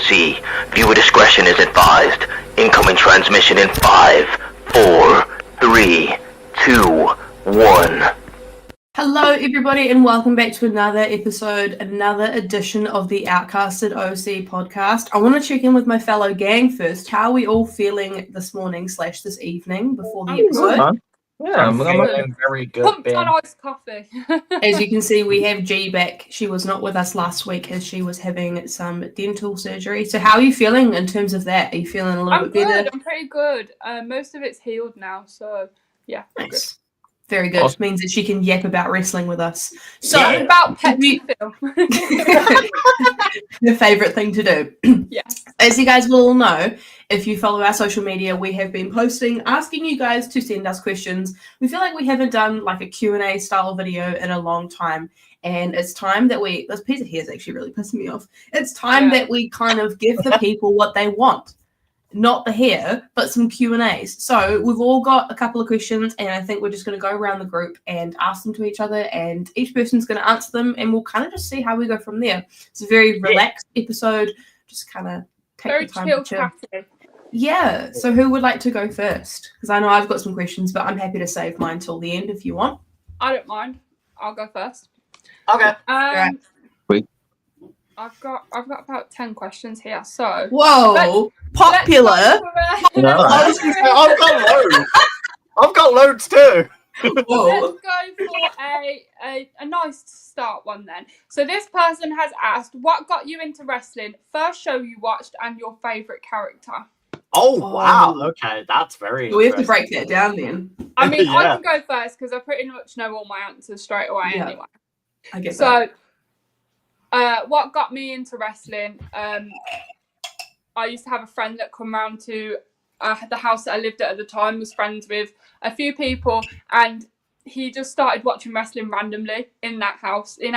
OC. Viewer discretion is advised. Incoming transmission in 5, 4, 3, 2, 1. Hello everybody and welcome back to another episode, another edition of the Outcasted OC podcast. I want to check in with my fellow gang first. How are we all feeling this morning / this evening before the episode? I'm feeling very good. Pumped on iced coffee. As you can see, we have G back. She was not with us last week as she was having some dental surgery. So how are you feeling in terms of that? Are you feeling a little bit better? I'm pretty good. Most of it's healed now, so yeah. Nice. Good. Very good. Awesome. Means that she can yap about wrestling with us. So about Pepsi film. The favourite thing to do. Yeah. As you guys will all know, if you follow our social media, we have been posting, asking you guys to send us questions. We feel like we haven't done like a Q&A style video in a long time. And it's time that this piece of hair is actually really pissing me off. It's time that we kind of give the people what they want. Not the hair, but some Q&As. So we've all got a couple of questions, and I think we're just going to go around the group and ask them to each other, and each person's going to answer them, and we'll kind of just see how we go from there. It's a very relaxed episode, just kind of take very the time chill, to chill. Yeah, so who would like to go first? Because I know I've got some questions, but I'm happy to save mine till the end if you want. I don't mind. I'll go first. Okay. Right. I've got about 10 questions here. So whoa, popular. I've got loads. I've got loads too. Let's go for a nice start one then. So this person has asked, what got you into wrestling? First show you watched and your favourite character? Oh wow. Okay, that's very. We have to break that down then. I mean, I can go first because I pretty much know all my answers straight away anyway. I get that. What got me into wrestling? I used to have a friend that come round to the house that I lived at the time, was friends with a few people, and he just started watching wrestling randomly in our house. And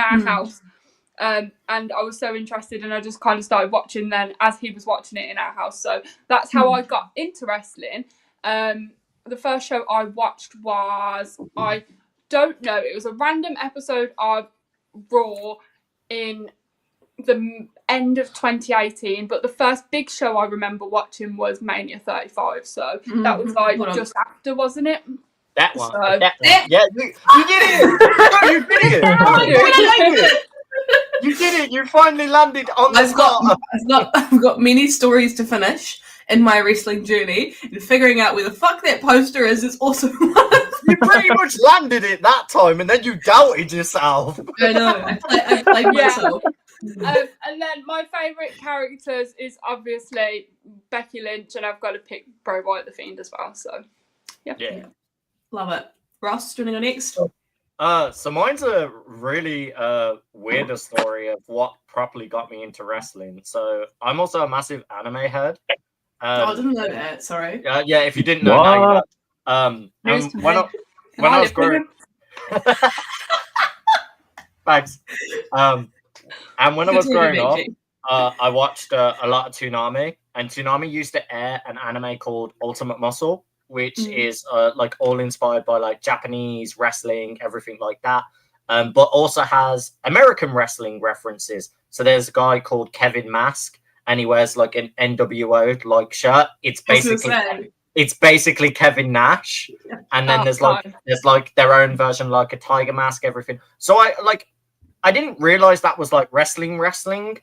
I was so interested, and I just kind of started watching then as he was watching it in our house. So that's how I got into wrestling. The first show I watched was, I don't know, it was a random episode of Raw in the end of 2018, but the first big show I remember watching was Mania 35, so that was like just after, wasn't it? That one. So, yeah, you did it! No, you did it! You did it! You finally landed on the spot. I've got many stories to finish in my wrestling journey, and figuring out where the fuck that poster is also one. You pretty much landed it that time, and then you doubted yourself. I know. I played myself. And then my favourite characters is obviously Becky Lynch, and I've got to pick Bray Wyatt the Fiend as well. So, yeah. Love it. Ross, do you want to go next? So mine's a really weirder story of what properly got me into wrestling. So I'm also a massive anime head. I didn't know that. Sorry. Yeah, if you didn't know, now you know. When I was growing, thanks. And when I was growing up, I watched a lot of Toonami, and Toonami used to air an anime called Ultimate Muscle, which is like all inspired by like Japanese wrestling, everything like that, but also has American wrestling references. So there's a guy called Kevin Mask, and he wears like an NWO like shirt. It's basically Kevin Nash, and then there's like their own version, like a tiger mask, everything. So I didn't realize that was like wrestling.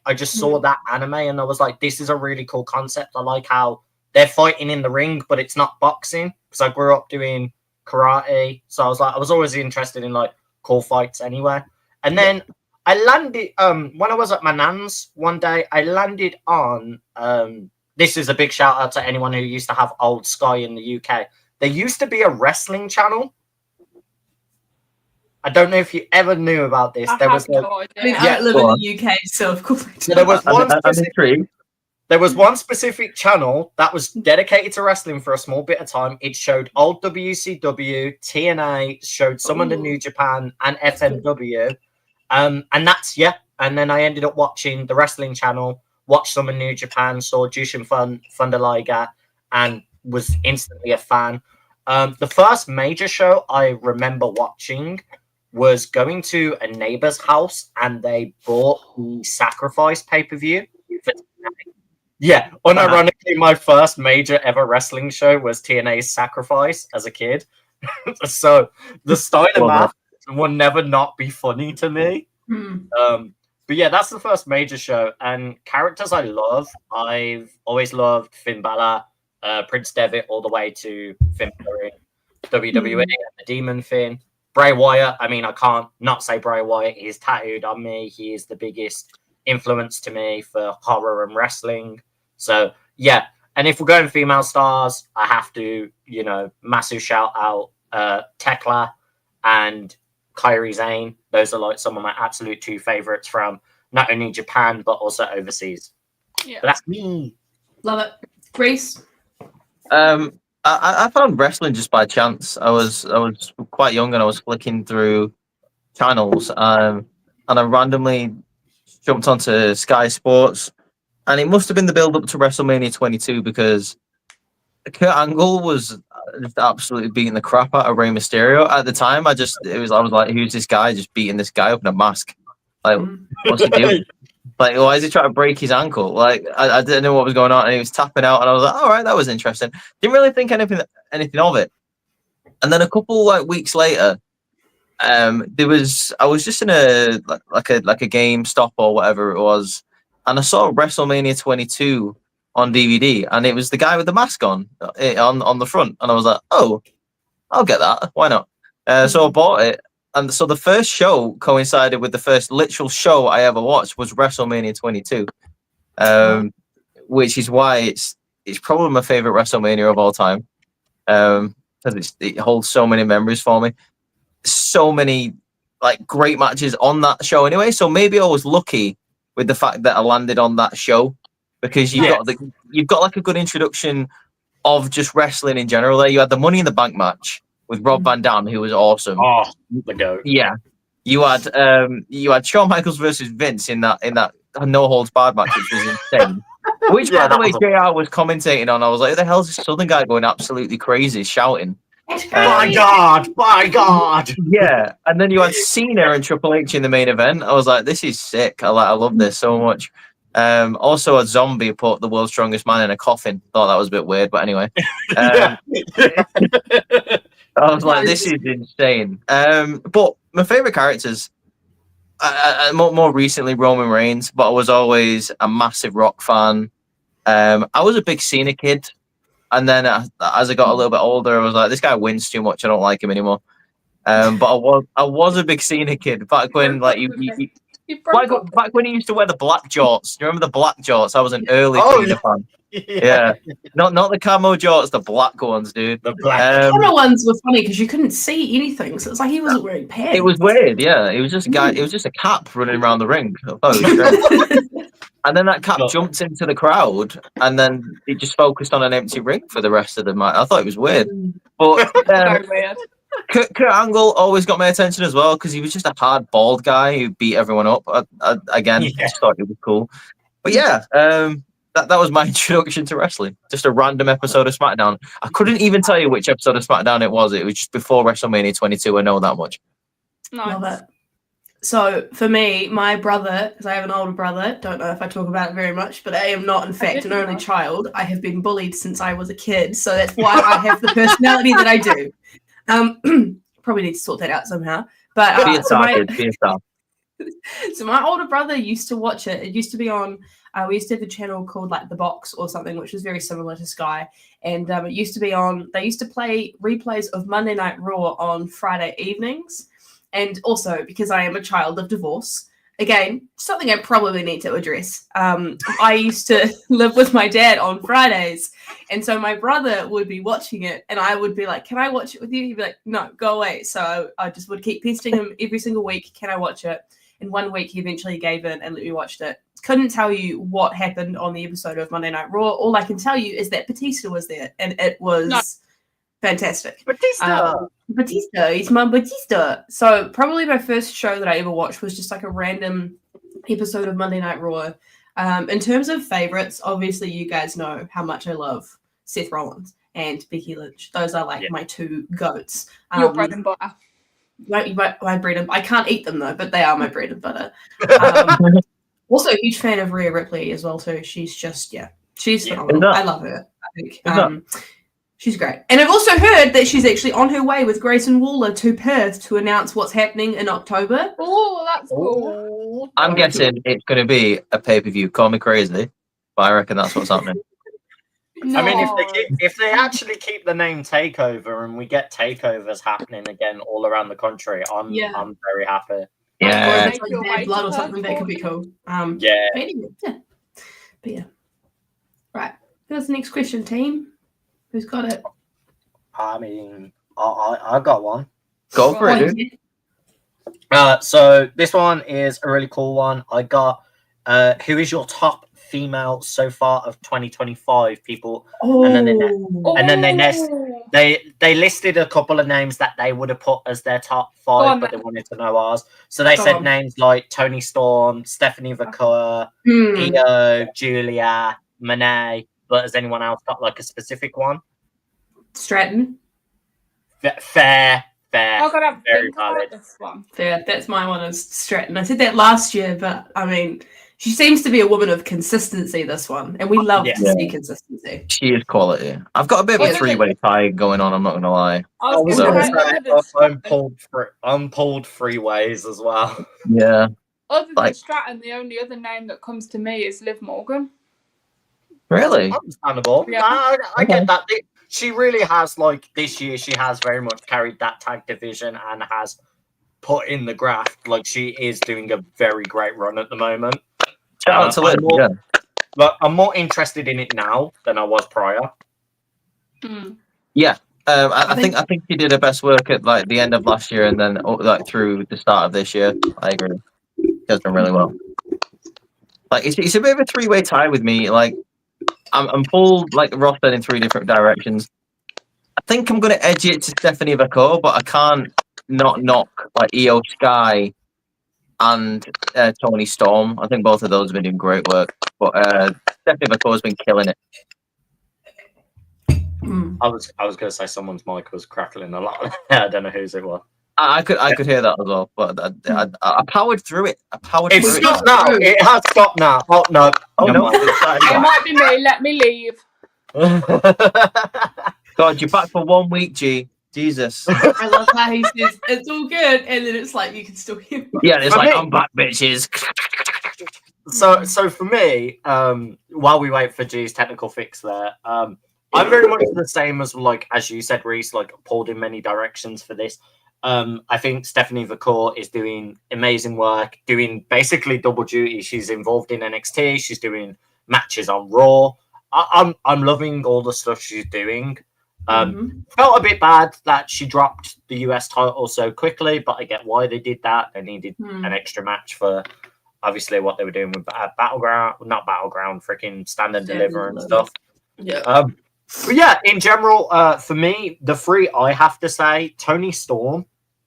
I just saw that anime and I was like, this is a really cool concept. I like how they're fighting in the ring, but it's not boxing, because I grew up doing karate. So I was always interested in like cool fights anyway. And then I landed, when I was at my nan's one day, I landed on, this is a big shout out to anyone who used to have Old Sky in the UK. There used to be a wrestling channel. I don't know if you ever knew about this. I live in the UK, so of course I do. There was one specific channel that was dedicated to wrestling for a small bit of time. It showed old WCW, TNA, showed some of the New Japan and FMW. And that's, And then I ended up watching the wrestling channel, watched some of New Japan, saw Jushin Thunder Liger, and was instantly a fan. The first major show I remember watching was going to a neighbor's house, and they bought the Sacrifice pay-per-view for TNA. Yeah, unironically, my first major ever wrestling show was TNA's Sacrifice as a kid. So the Steiner math will never not be funny to me. But yeah, that's the first major show. And characters I love, I've always loved Finn Balor, Prince Devitt, all the way to Finn Balor in WWE and the Demon Finn. Bray Wyatt, I mean, I can't not say Bray Wyatt. He's tattooed on me. He is the biggest influence to me for horror and wrestling. So yeah, and if we're going female stars, I have to, massive shout out Tekla and Kairi Sane. Those are like some of my absolute two favorites from not only Japan but also overseas. Yeah, but that's me. Love it, Grace. I found wrestling just by chance. I was quite young and I was flicking through channels, and I randomly jumped onto Sky Sports, and it must have been the build up to WrestleMania 22 because Kurt Angle was just absolutely beating the crap out of Rey Mysterio at the time. I was like, who's this guy just beating this guy up in a mask? Like, what's he doing? Like, why is he trying to break his ankle? Like, I didn't know what was going on, and he was tapping out, and I was like, all right, that was interesting. Didn't really think anything of it. And then a couple weeks later, I was just in a GameStop or whatever it was, and I saw WrestleMania 22 on DVD, and it was the guy with the mask on the front, and I was like, oh, I'll get that. Why not? So I bought it. And so the first show coincided with the first literal show I ever watched was WrestleMania 22, which is why it's probably my favorite WrestleMania of all time, because it holds so many memories for me. So many great matches on that show anyway. So maybe I was lucky with the fact that I landed on that show, because you've got a good introduction of just wrestling in general. There, you had the Money in the Bank match with Rob Van Dam, who was awesome. Oh, the goat. Yeah, you had Shawn Michaels versus Vince in that no holds barred match, which was insane. Which, by the way, JR was commentating on. I was like, who the hell's this Southern guy going absolutely crazy, shouting? My God! Yeah, and then you had Cena and Triple H in the main event. I was like, this is sick. I love this so much. Also, a zombie put the world's strongest man in a coffin. Thought that was a bit weird, but anyway. I was like, this is insane. But my favorite characters, more recently, Roman Reigns, but I was always a massive Rock fan. I was a big Cena kid, and then as I got a little bit older, I was like, this guy wins too much. I don't like him anymore. But I was a big Cena kid back when back when he used to wear the black jorts. Do you remember the black jorts? I was an early Cena fan. Yeah, not the camo jorts, the black ones, dude. The black camo ones were funny because you couldn't see anything, so it's like he wasn't wearing pants. It was weird, yeah. It was just a guy. It was just a cap running around the ring. And then that cap jumped into the crowd, and then it just focused on an empty ring for the rest of the match. I thought it was weird, but Kurt Angle always got my attention as well because he was just a hard bald guy who beat everyone up. I just thought it was cool. But yeah, that was my introduction to wrestling. Just a random episode of SmackDown. I couldn't even tell you which episode of SmackDown it was. It was just before WrestleMania 22. I know that much. Love it. So for me, my brother, because I have an older brother, don't know if I talk about it very much, but I am not, in fact, an only child. I have been bullied since I was a kid, so that's why I have the personality that I do. Probably need to sort that out somehow. But so my older brother used to watch it. It used to be on. We used to have a channel called The Box or something, which was very similar to Sky. And it used to be on. They used to play replays of Monday Night Raw on Friday evenings. And also, because I am a child of divorce, again, something I probably need to address. I used to live with my dad on Fridays. And so my brother would be watching it and I would be like, can I watch it with you? He'd be like, no, go away. So I just would keep pestering him every single week. Can I watch it? And one week he eventually gave in and let me watch it. Couldn't tell you what happened on the episode of Monday Night Raw. All I can tell you is that Batista was there and it was fantastic. Batista, he's my Batista. So probably my first show that I ever watched was just like a random episode of Monday Night Raw. In terms of favorites, obviously you guys know how much I love Seth Rollins and Becky Lynch. Those are my two goats. Your bread and butter. My bread and I can't eat them though, but they are my bread and butter. Also a huge fan of Rhea Ripley as well too. She's just She's Yeah. phenomenal. I love her. I think she's great. And I've also heard that she's actually on her way with Grayson Waller to Perth to announce what's happening in October. Oh, that's cool. I'm guessing it's going to be a pay-per-view. Call me crazy, but I reckon that's what's happening. I mean, if they actually keep the name Takeover and we get takeovers happening again all around the country, I'm very happy. Yeah, Or if it's like Bad Blood or something, that could be cool. Yeah. But yeah. Right. Who's the next question, team? Who's got it? I mean, I got one. Go for it, dude. So this one is a really cool one. I got who is your top female so far of 2025 people? And then they listed a couple of names that they would have put as their top 5, but they wanted to know ours. So they said names like Toni Storm, Stephanie Vaquer, Io, Julia, Monet. But has anyone else got like a specific one? Stratton. Fair. I've got to very think valid. about this one. Fair. That's my one, is Stratton. I said that last year, but I mean, she seems to be a woman of consistency, this one. And we love to see consistency. She is quality. I've got a bit of a three-way tie going on, I'm not going to lie. I'm pulled 3 ways as well. Yeah. Other than Stratton, the only other name that comes to me is Liv Morgan. Really? Understandable. Yeah. I get that. She really has, like, this year, she has very much carried that tag division and has put in the graft. Like, she is doing a very great run at the moment. Shout out to Liv, But I'm more interested in it now than I was prior. Yeah. I think she did her best work at like the end of last year and then like through the start of this year. I agree. She has done really well. Like it's a bit of a three-way tie with me. Like I'm pulled, like Ross said, in 3 different directions. I think I'm going to edge it to Stephanie Vaquer, but I can't not knock like Io Sky and Toni Storm. I think both of those have been doing great work. But Stephanie Vaquer's been killing it. I was going to say someone's mic was crackling a lot. I don't know whose it was. I could hear that as well, but I powered through it. It's stopped now. It has stopped now. Oh no! It might be me. Let me leave. God, you're back for 1 week, G. Jesus. I love how he says it's all good, and then it's like you can still hear. Yeah, it's like I'm back, bitches. So for me, while we wait for G's technical fix, there, I'm very much the same as you said, Reese. Like pulled in many directions for this. I think Stephanie Vaquer is doing amazing work, doing basically double duty. She's involved in NXT. She's doing matches on Raw. I'm loving all the stuff she's doing. Felt a bit bad that she dropped the US title so quickly, but I get why they did that. They needed an extra match for obviously what they were doing with Battleground, freaking Stand and Deliver and stuff. Yeah. But yeah, in general, for me, the 3 I have to say, Toni Storm.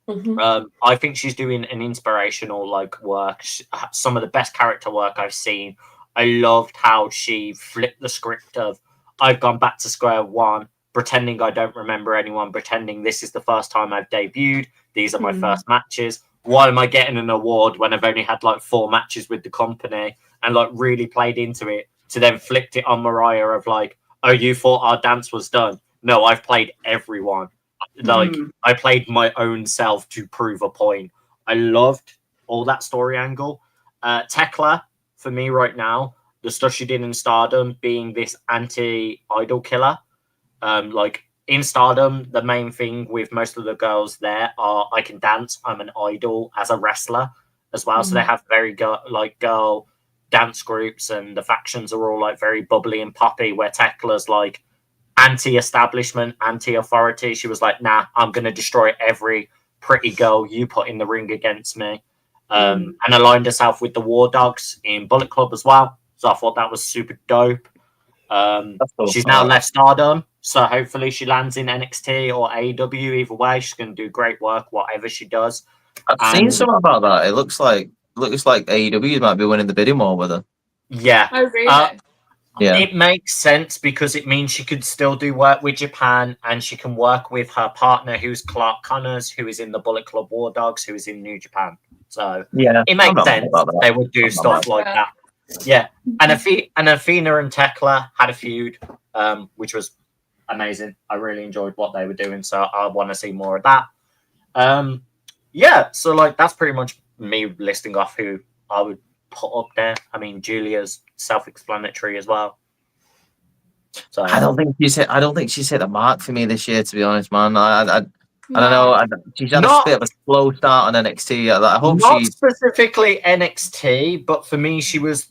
I think she's doing an inspirational work. Some of the best character work I've seen. I loved how she flipped the script of I've gone back to square one, pretending I don't remember anyone, pretending this is the first time I've debuted. These are my first matches. Why am I getting an award when I've only had 4 matches with the company? And really played into it to then flipped it on Mariah of oh, you thought our dance was done. No, I've played everyone. I played my own self to prove a point. I loved all that story angle. Tekla, for me right now, the stuff she did in Stardom, being this anti-idol killer. In Stardom, the main thing with most of the girls there are I can dance, I'm an idol as a wrestler as well. So they have very girl dance groups, and the factions are all very bubbly and poppy, where Tekla's anti-establishment, anti-authority. She was nah, I'm going to destroy every pretty girl you put in the ring against me. And aligned herself with the War Dogs in Bullet Club as well. So I thought that was super dope. She's now left Stardom, so hopefully she lands in NXT or AEW. Either way, she's going to do great work, whatever she does. I've seen something about that. It looks like AEW might be winning the bidding war with her. Yeah. Oh, really? Yeah. It makes sense because it means she could still do work with Japan, and she can work with her partner, who's Clark Connors, who is in the Bullet Club War Dogs, who is in New Japan. So it makes sense they would do stuff like that. Yeah, and Athena and Tekla had a feud, which was amazing. I really enjoyed what they were doing, so I want to see more of that. Yeah, so like that's pretty much me listing off who I would put up there. I mean, Julia's self-explanatory as well. So I don't think she's hit the mark for me this year, to be honest, man. I don't know. She's had a bit of a slow start on NXT. I hope not specifically NXT, but for me, she was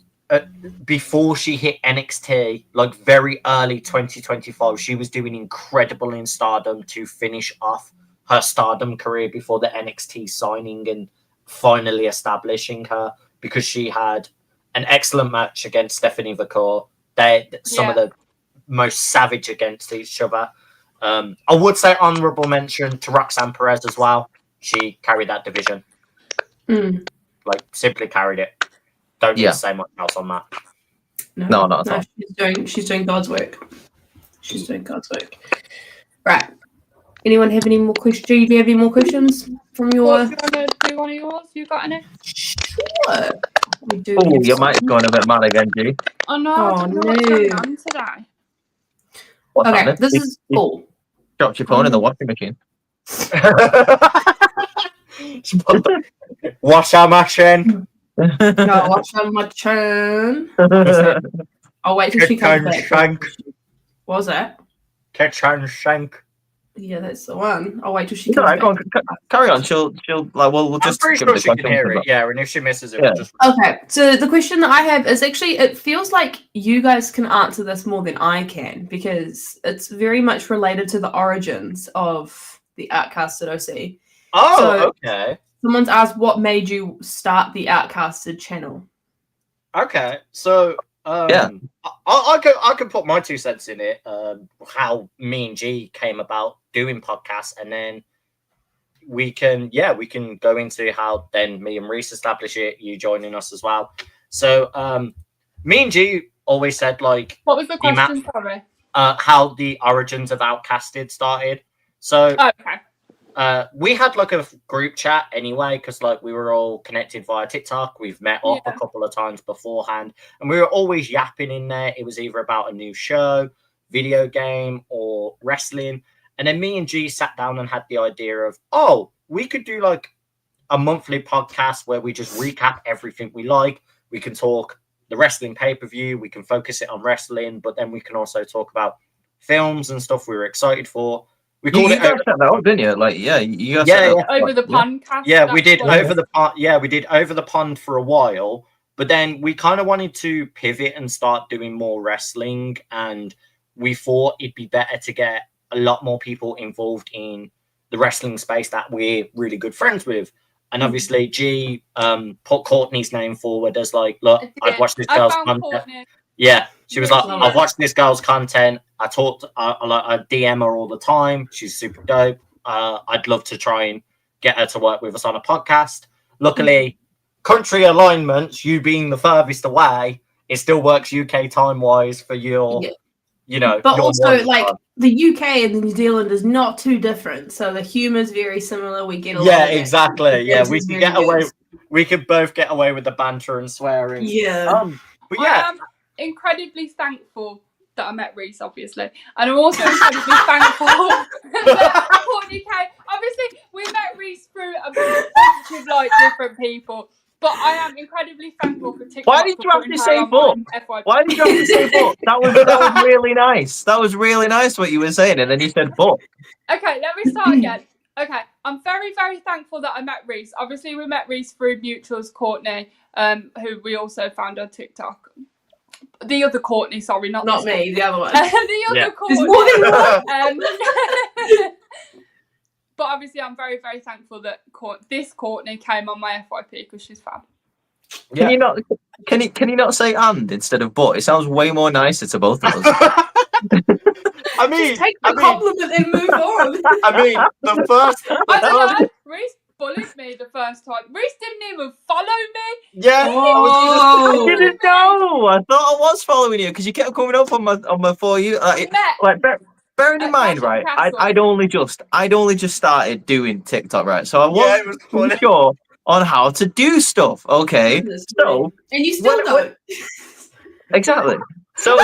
before she hit NXT, like very early 2025. She was doing incredible in Stardom to finish off her Stardom career before the NXT signing and finally establishing her, because she had an excellent match against Stephanie Vacour. Some of the most savage against each other. I would say honorable mention to Roxanne Perez as well. She carried that division. Like, simply carried it. Don't need to say much else on that. No, not at all. She's doing God's work. She's doing God's work. Right. Anyone have any more questions? Do you have any more questions from your... Do you want to do one of yours? You got any? Sure. We do. Oh, your mic's going a bit mad again, G. Oh, no. I don't know what's going on today. What's okay, happening? this is cool. Dropped your phone in the washing machine. Wash our machine. No, wash our machine. I'll wait till she comes back. Shank. What was that? Kitchen shank. Yeah, that's the one. I'll wait till she It's comes all right, go back. on, carry on. She'll like we'll just. I'm pretty sure she can hear it. Yeah, and if she misses it, we'll just. Okay, so the question that I have is actually, it feels like you guys can answer this more than I can, because it's very much related to the origins of the Outcasted OC. Oh, so, okay. Someone's asked, what made you start the Outcasted channel? Okay, so I can put my 2 cents in it. How me and G came about doing podcasts, and then we can go into how then me and Reese establish it. You joining us as well. So me and G always said, like, what was the question? Sorry. How the origins of Outcasted started. So okay. We had like a group chat anyway, because like we were all connected via TikTok. We've met up a couple of times beforehand, and we were always yapping in there. It was either about a new show, video game, or wrestling. And then me and G sat down and had the idea of, we could do like a monthly podcast where we just recap everything we like. We can talk the wrestling pay-per-view. We can focus it on wrestling, but then we can also talk about films and stuff we were excited for. We called it. You guys set that up, didn't you? Like, you guys set that up. Over the podcast. Yeah, we did over the pond. Yeah, we did over the pond for a while, but then we kind of wanted to pivot and start doing more wrestling, and we thought it'd be better to get a lot more people involved in the wrestling space that we're really good friends with. And obviously, G put Courtney's name forward as like, look, I've watched this girl's content. Courtney. Yeah, she was like, I've watched this girl's content. I DM her all the time. She's super dope. I'd love to try and get her to work with us on a podcast. Luckily, country alignments, you being the furthest away, it still works UK time-wise for your, But also, like, the UK and New Zealand is not too different, so the humour is very similar. We get along. Yeah, exactly. Yeah, we can get away. We could both get away with the banter and swearing. Yeah. But yeah, I am incredibly thankful that I met Reese, obviously, and I'm also incredibly thankful that Courtney came. Obviously, we met Reese through a bunch of like different people. But I am incredibly thankful for TikTok. Why did you have to say but? Why did you have to say but? That was really nice. That was really nice what you were saying, and then you said but. Okay, let me start again. Okay, I'm very, very thankful that I met Reese. Obviously, we met Reese through mutuals, Courtney, who we also found on TikTok. The other Courtney, sorry, not me, the other one. The other Courtney. There's more than one. But obviously, I'm very, very thankful that this Courtney came on my FYP because she's fab. Yeah. Can you not say and instead of but? It sounds way more nicer to both of us. I mean, just take the compliment and move on. I mean, the first. I don't know. Reese bullied me the first time. Reese didn't even follow me. Yeah. I didn't know. I thought I was following you because you kept coming up on my For You. Bearing in mind, right? I'd only just started doing TikTok, right? So I wasn't sure on how to do stuff. Okay, so and you still don't. Exactly. So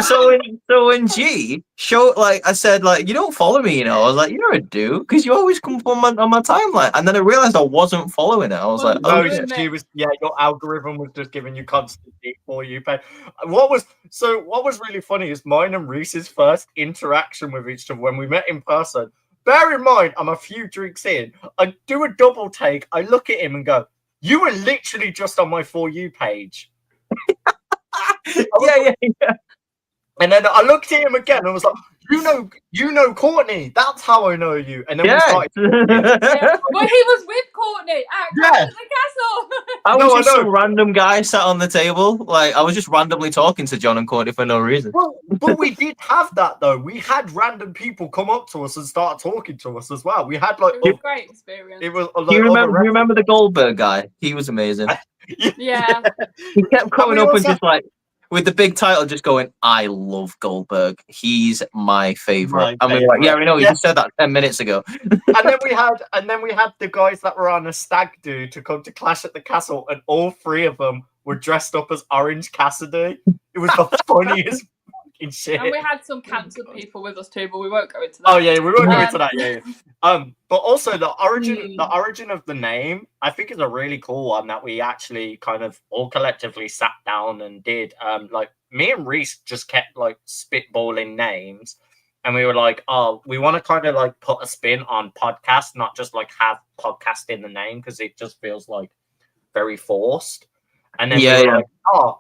when G showed, like, I said, like, you don't follow me, you know. I was like, you're a dude, because you always come on my timeline. And then I realized I wasn't following it. I was like, no, oh shit. she was. Yeah, your algorithm was just giving you constantly for you pay. What was really funny is mine and Reese's first interaction with each other when we met in person. Bear in mind, I'm a few drinks in. I do a double take. I look at him and go, "You were literally just on my For You page." Yeah. And then I looked at him again and was like, you know Courtney. That's how I know you. And then we started. Well, he was with Courtney at the castle. I was just some random guy sat on the table. Like, I was just randomly talking to John and Courtney for no reason. Well, but we did have that though. We had random people come up to us and start talking to us as well. We had like it was a great experience. It was. Do you remember the Goldberg guy? He was amazing. Yeah. He kept coming up and just like, with the big title, just going, I love Goldberg. He's my favorite. I mean, like, yeah, we know. You just said that 10 minutes ago. and then we had the guys that were on a stag do to come to Clash at the Castle, and all three of them were dressed up as Orange Cassidy. It was the funniest fucking shit. And we had some cancelled people with us too, but we won't go into that. Oh yeah, we won't go into that. Yeah. But also the origin of the name, I think, is a really cool one that we actually kind of all collectively sat down and did. Like me and Reese just kept like spitballing names, and we were like, oh, we want to kind of like put a spin on podcast, not just like have podcast in the name, because it just feels like very forced. And then we were like, oh,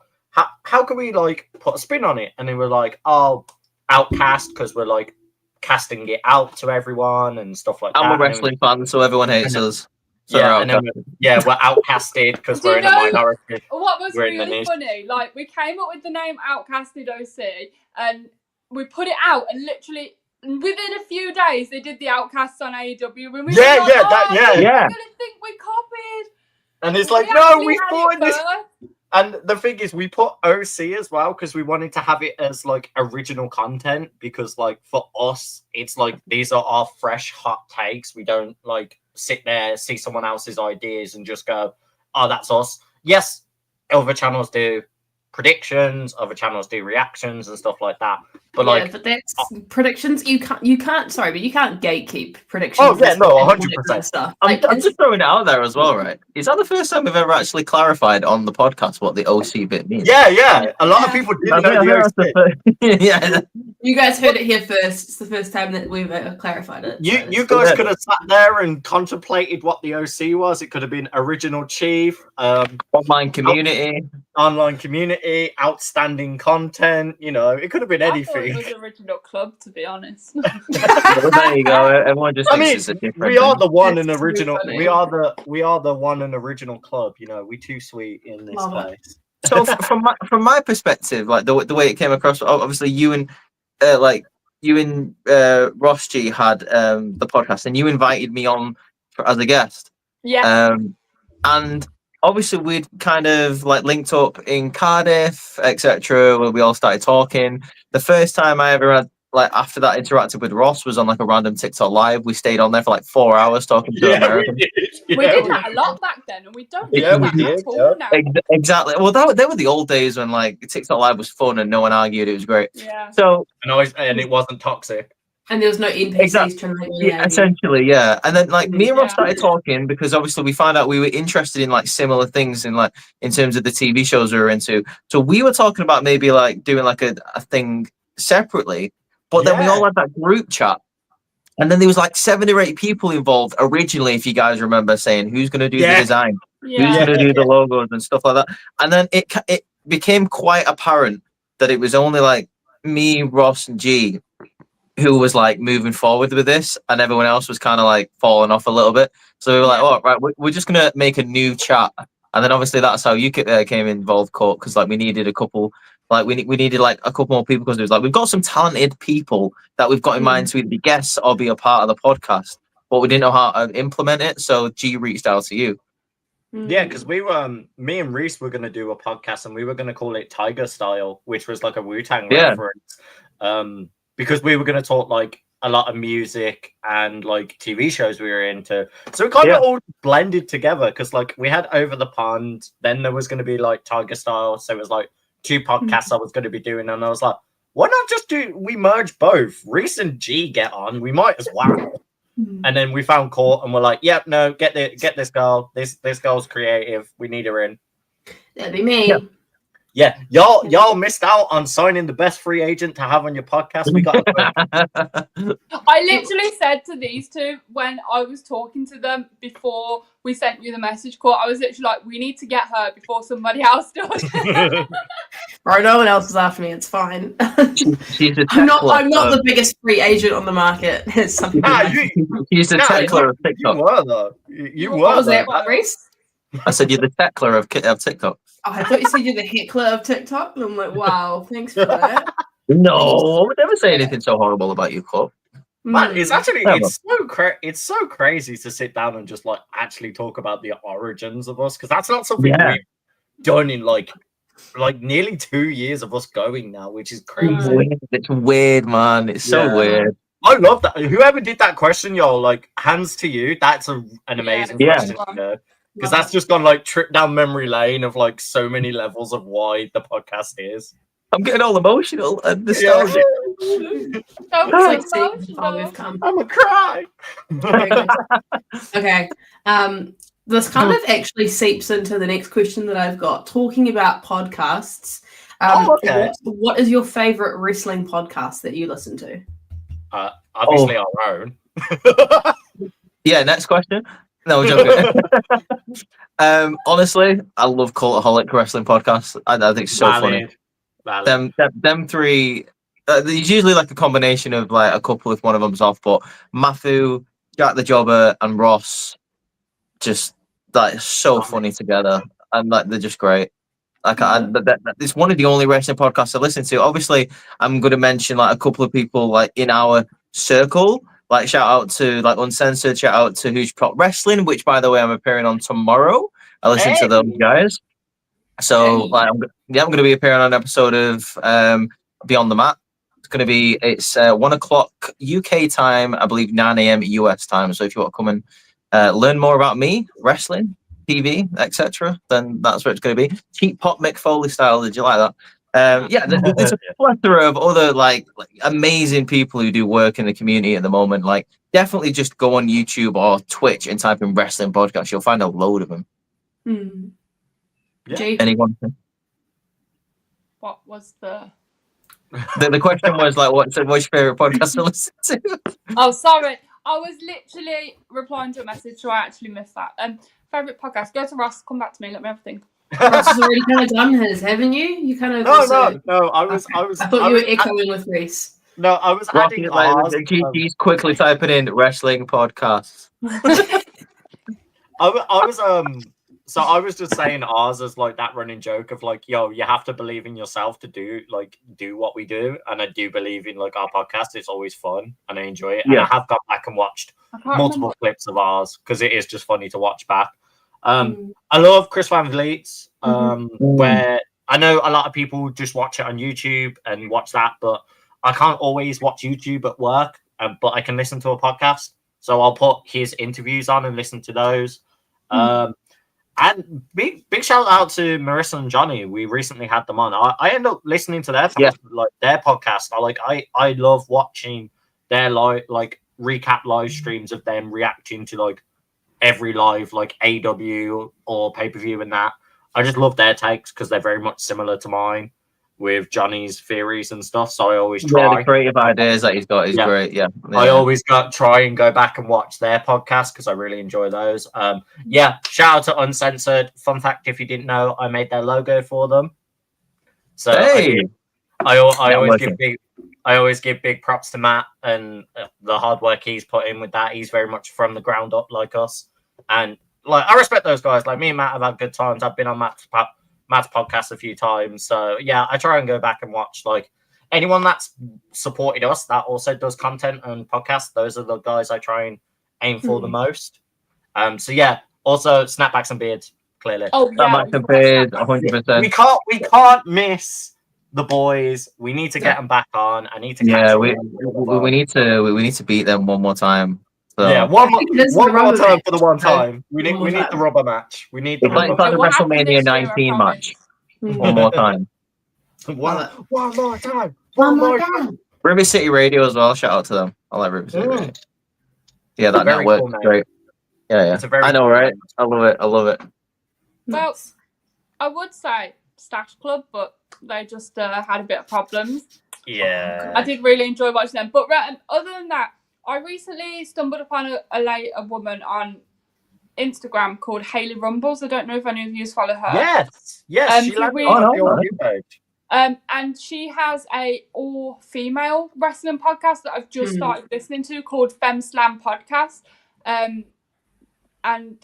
how can we like put a spin on it? And they were like, oh, Outcast, because we're like casting it out to everyone and stuff like that. I'm a wrestling fan, so everyone hates us. So we're outcasted because we're in a minority. What was really funny, like, we came up with the name Outcasted OC and we put it out, and literally within a few days they did the Outcasts on AEW. And we were like, You're gonna think we copied. And it's like, no, we thought this. And the thing is, we put OC as well because we wanted to have it as like original content, because like for us, it's like these are our fresh hot takes. We don't like sit there, see someone else's ideas and just go, oh, that's us. Yes, other channels do predictions, other channels do reactions and stuff like that. But but that's predictions. You can't gatekeep predictions. Oh yeah, no, 100% stuff. I'm just throwing it out there as well, right? Is that the first time we've ever actually clarified on the podcast what the OC bit means? Yeah. A lot of people didn't know the OC. Yeah. You guys heard it here first. It's the first time that we've clarified it. You guys could have sat there and contemplated what the OC was. It could have been original chief, online community, outstanding content. You know, it could have been anything. It was original club, to be honest. There you go. Everyone just thinks it's a different. We are the one and original. We are the one and original club. You know, we too sweet in this place. So from my perspective, like the way it came across, obviously you and Ross G had the podcast, and you invited me on as a guest. Yeah. And obviously we'd kind of like linked up in Cardiff, etc., where we all started talking. The first time I ever had, like, after that, interacted with Ross was on like a random TikTok live. We stayed on there for like 4 hours talking to Americans. We did that a lot back then, and we don't do that at all now. Exactly. Well, they were the old days when like TikTok live was fun and no one argued. It was great. Yeah. So and it wasn't toxic. And there was no NPCs trying to essentially, yeah. And then like me and Ross started talking because obviously we found out we were interested in like similar things in terms of the TV shows we were into. So we were talking about maybe like doing like a thing separately, but then we all had that group chat. And then there was like 7 or 8 people involved originally, if you guys remember, saying who's going to do the design, who's going to do the logos and stuff like that. And then it became quite apparent that it was only like me, Ross, and G who was like moving forward with this, and everyone else was kind of like falling off a little bit. So we were like, oh, right, we're just going to make a new chat. And then obviously that's how you came involved, Court, because like we needed a couple, like we needed like a couple more people, because it was like, we've got some talented people that we've got in mind to either be guests or be a part of the podcast, but we didn't know how to implement it. So G reached out to you. Yeah, because we were, me and Reese were going to do a podcast, and we were going to call it Tiger Style, which was like a Wu-Tang reference. Because we were going to talk like a lot of music and like TV shows we were into. So it kind of all blended together because like we had Over the Pond, then there was going to be like Tiger Style. So it was like 2 podcasts I was going to be doing. And I was like, why not just we merge both? Reese and G get on. We might as well. And then we found Court and we're like, yep, no, get this girl. This girl's creative. We need her in. That'd be me. Yeah, y'all missed out on signing the best free agent to have on your podcast. We got. I literally said to these two when I was talking to them before we sent you the message call, I was literally like, we need to get her before somebody else does. Bro, no one else is after me. It's fine. She's a I'm not the biggest free agent on the market. As some people she's the Tekla of TikTok. You were though. You were. What was that, Reese? I said you're the Tekla of TikTok. Oh, I thought you said you're the heckler of TikTok. And I'm like, wow, thanks for that. No, I would never say anything so horrible about you, Club. Man, it's so crazy to sit down and just like actually talk about the origins of us because that's not something we've done in like nearly 2 years of us going now, which is crazy. It's weird, man. It's so weird. I love that. Whoever did that question, y'all, like hands to you. That's an amazing question. Because that's just gone like trip down memory lane of like so many levels of why the podcast is. I'm getting all emotional and nostalgic. I'm gonna cry. Okay. This kind of actually seeps into the next question that I've got. Talking about podcasts. What is your favorite wrestling podcast that you listen to? Obviously our own. Yeah, next question. No, joking. Honestly, I love Cultaholic Wrestling Podcast. I think it's so funny. Them three. There's usually like a combination of like a couple if one of them's off, but Matthew, Jack the Jobber, and Ross just like so funny together, and like they're just great. Like it's one of the only wrestling podcasts I listen to. Obviously, I'm going to mention like a couple of people like in our circle. Like shout out to like Uncensored, shout out to Who's Prop Wrestling, which by the way I'm appearing on tomorrow. I listen to those guys. So like I'm going to be appearing on an episode of Beyond the Mat. It's 1 o'clock UK time, I believe 9 a.m. US time. So if you want to come and learn more about me, wrestling, TV, etc., then that's where it's going to be. Cheap Pop Mick Foley style. Did you like that? There's a plethora of other like amazing people who do work in the community at the moment. Like, definitely just go on YouTube or Twitch and type in wrestling podcast. You'll find a load of them. Anyone? What was the question was like, what's your favorite podcast to listen to? Oh, sorry, I was literally replying to a message, so I actually missed that. Favorite podcast? Go to Ross. Come back to me. Let me have a think. Ross has already kind of done his, haven't you? You kind of. No. I thought you were echoing with Reese. No, I was adding ours. He's quickly typing in wrestling podcasts. So I was just saying ours as like that running joke of like, yo, you have to believe in yourself to do what we do, and I do believe in like our podcast. It's always fun and I enjoy it. And I have gone back and watched multiple clips of ours because it is just funny to watch back. I love Chris Van Vliet's, where I know a lot of people just watch it on YouTube and watch that, but I can't always watch YouTube at work, but I can listen to a podcast. So I'll put his interviews on and listen to those. And big shout out to Marissa and Johnny. We recently had them on. I end up listening to their podcast. I love watching their recap live streams of them reacting to like every live like AW or pay-per-view and that. I just love their takes because they're very much similar to mine with Johnny's theories and stuff. So I always try. The creative ideas that he's got is great. Yeah. I always try and go back and watch their podcast because I really enjoy those. Shout out to Uncensored. Fun fact, if you didn't know, I made their logo for them. So I always give big props to Matt and the hard work he's put in with that. He's very much from the ground up like us, and like I respect those guys. Like me and Matt have had good times. I've been on Matt's podcast a few times, so yeah, I try and go back and watch like anyone that's supported us that also does content and podcasts. Those are the guys I try and aim for the most. So yeah, also snapbacks and beards clearly. Oh yeah, snapbacks and beards, 100%. We can't miss the boys. We need to get them back on. I need to. Yeah, catch we them. need to beat them one more time. So. Yeah, one more time for the one Okay. time. We need the rubber match. We need the It's like rubber the match. WrestleMania 19 match. One more time. One more time. One more time. River City Radio as well. Shout out to them. I like River City Radio. Yeah, that Very network. cool name. Great. Yeah. It's a very I know, cool right? name. I love it. I love it. Well, I would say Stash Club, but they just had a bit of problems. Yeah. I did really enjoy watching them. But other than that, I recently stumbled upon a woman on Instagram called Hayley Rumbles. I don't know if any of you follow her. Yes. She landed Oh, on no, the old new page. And she has a all-female wrestling podcast that I've just started listening to called Femme Slam Podcast. And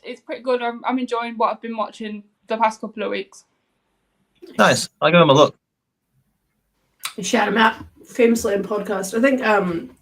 it's pretty good. I'm enjoying what I've been watching the past couple of weeks. Nice. I'll give them a look. Shout him out. Femme Slam podcast. I think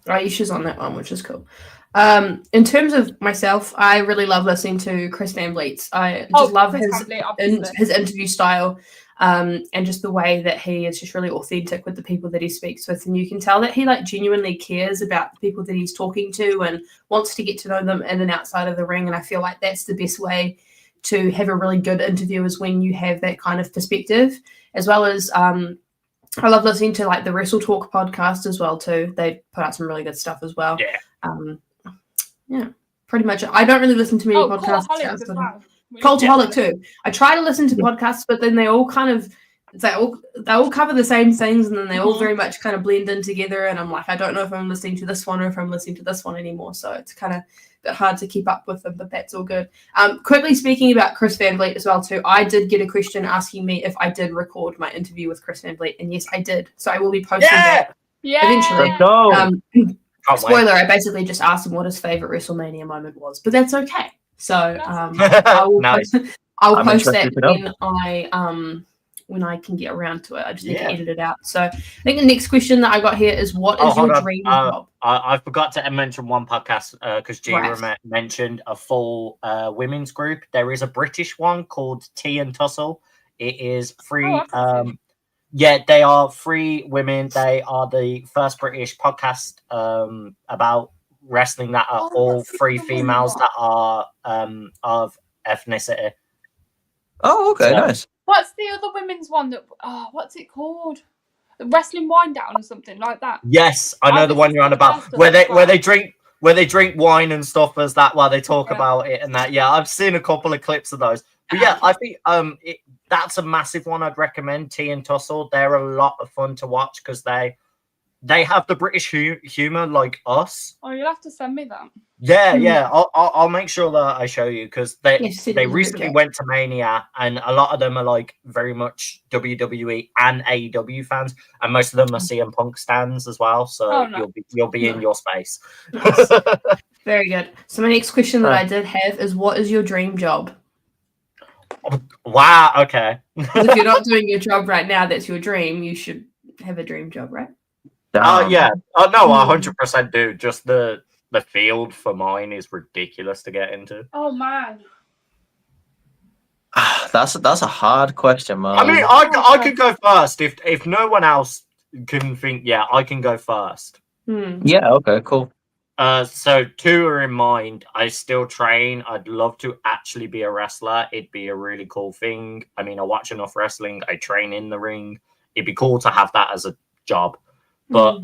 Aisha's on that one, which is cool. In terms of myself, I really love listening to Chris Van Vliet's. I just love his interview style, and just the way that he is just really authentic with the people that he speaks with, and you can tell that he like genuinely cares about the people that he's talking to and wants to get to know them in and outside of the ring. And I feel like that's the best way to have a really good interview, is when you have that kind of perspective, as well as I love listening to like the Wrestle Talk podcast as well too. They put out some really good stuff as well. Yeah, pretty much. I don't really listen to many podcasts. Cultaholic too. I try to listen to podcasts, but then they all kind of they all cover the same things, and then they all very much kind of blend in together. And I'm like, I don't know if I'm listening to this one or if I'm listening to this one anymore. So it's kind of a bit hard to keep up with them, but that's all good. Quickly speaking about Chris Van Vliet as well too, I did get a question asking me if I did record my interview with Chris Van Vliet, and yes, I did. So I will be posting that eventually. Let's go. Spoiler, I basically just asked him what his favorite WrestleMania moment was, but that's okay. So I will post that when I can get around to it. I just need to edit it out. So I think the next question that I got here is, what is your dream job? I forgot to mention one podcast because Gira mentioned a full women's group. There is a British one called Tea and Tussle. It is free. They are 3 women. They are the first British podcast about wrestling that are all 3 females that are of ethnicity. Oh, okay, nice. What's the other women's one that? What's it called? Wrestling Wine Down or something like that. Yes, I know the one you're on about, where they drink wine and stuff as that while they talk about it and that. Yeah, I've seen a couple of clips of those. But yeah, I think that's a massive one I'd recommend. Tea and Tussle. They're a lot of fun to watch because they have the British humor like us. Oh, you'll have to send me that. Yeah. I'll make sure that I show you because they recently went to Mania, and a lot of them are like very much WWE and AEW fans, and most of them are CM Punk stans as well. So you'll be in your space. Very good. So my next question that I did have is, what is your dream job? Wow. Okay. If you're not doing your job right now, that's your dream. You should have a dream job, right? Yeah. Oh no, 100% do. Just the field for mine is ridiculous to get into. Oh man. That's a hard question, man. I mean, I could go first if no one else can think. Yeah, I can go first. Yeah. Okay. Cool. So 2 are in mind. I still train. I'd love to actually be a wrestler. It'd be a really cool thing. I mean, I watch enough wrestling. I train in the ring. It'd be cool to have that as a job. But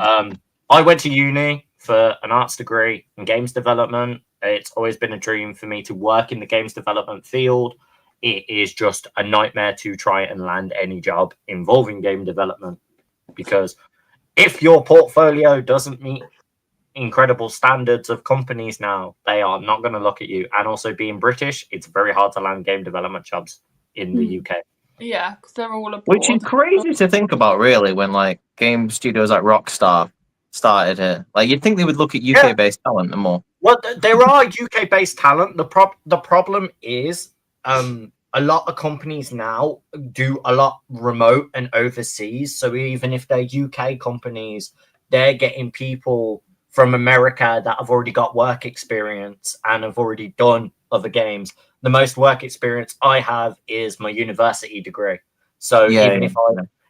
I went to uni for an arts degree in games development. It's always been a dream for me to work in the games development field. It is just a nightmare to try and land any job involving game development, because if your portfolio doesn't meet incredible standards of companies now, they are not going to look at you. And also, being British, it's very hard to land game development jobs in the UK. Yeah, because they're all abroad. Which is crazy to think about, really, when like game studios like Rockstar started here. Like, you'd think they would look at UK-based talent more. Well, there are UK-based talent. The problem is a lot of companies now do a lot remote and overseas. So even if they're UK companies, they're getting people from America that have already got work experience and have already done other games. The most work experience I have is my university degree. So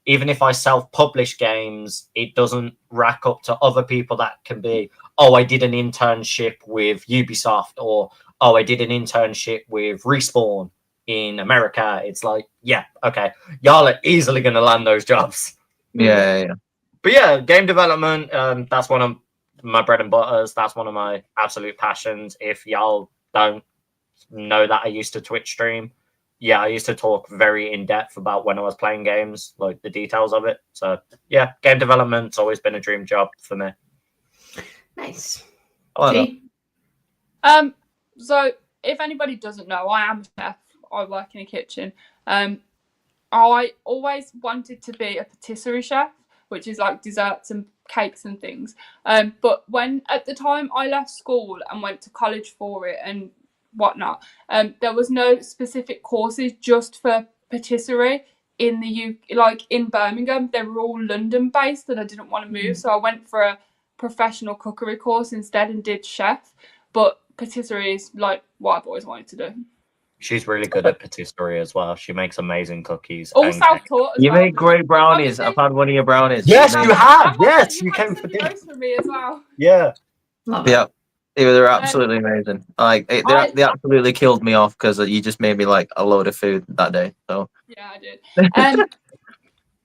even if I self-publish games, it doesn't rack up to other people that can be, oh, I did an internship with Ubisoft, or oh, I did an internship with Respawn in America. It's like, yeah, okay, y'all are easily going to land those jobs. Yeah. But yeah, game development, that's one of my bread and butters. That's one of my absolute passions. If y'all don't know that I used to Twitch stream, yeah, I used to talk very in depth about when I was playing games, like the details of it. So yeah, game development's always been a dream job for me. Nice. I So if anybody doesn't know, I am a chef. I work in a kitchen. I always wanted to be a patisserie chef, which is like desserts and cakes and things. But when at the time I left school and went to college for it and whatnot, there was no specific courses just for patisserie in the like in Birmingham. They were all London based, and I didn't want to move, so I went for a professional cookery course instead and did chef. But patisserie is like what I've always wanted to do. She's really good at patisserie as well. She makes amazing cookies. All self-taught as You well. make great brownies. Obviously, I've had one of your brownies. Yes, you have. And Yes, you you had came some for of dinner. those for me as well. Yeah. Love it. Yeah. They're absolutely amazing. Like they absolutely killed me off because you just made me like a load of food that day. So Yeah, I did.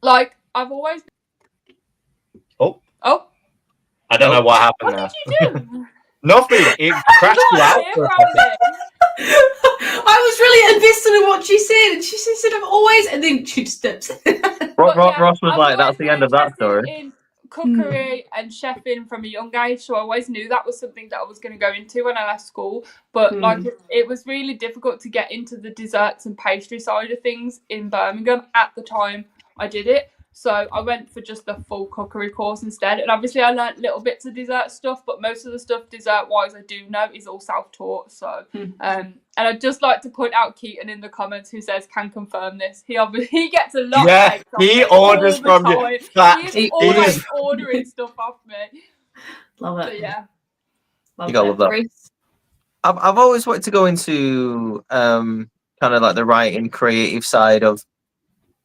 Like I've always. Oh, Oh, I don't know what happened what there. did you do? Nothing. It crashed you out. Hear For a from second. me. I was really invested in what she said, and she said, "I've always," and then she just dips. But yeah, Ross was I've like, always "That's the been end of that interested story." in cookery and chefing from a young age, so I always knew that was something that I was going to go into when I left school. But like, it was really difficult to get into the desserts and pastry side of things in Birmingham at the time I did it. So I went for just the full cookery course instead. And obviously I learnt little bits of dessert stuff, but most of the stuff dessert-wise I do know is all self-taught. So, and I'd just like to point out Keaton in the comments who says, can confirm this. He gets a lot of cakes off he me orders all the from time. you. He is always ordering stuff off me. Love it. So yeah. Love You gotta love that. Reese? I've always wanted to go into kind of like the writing creative side of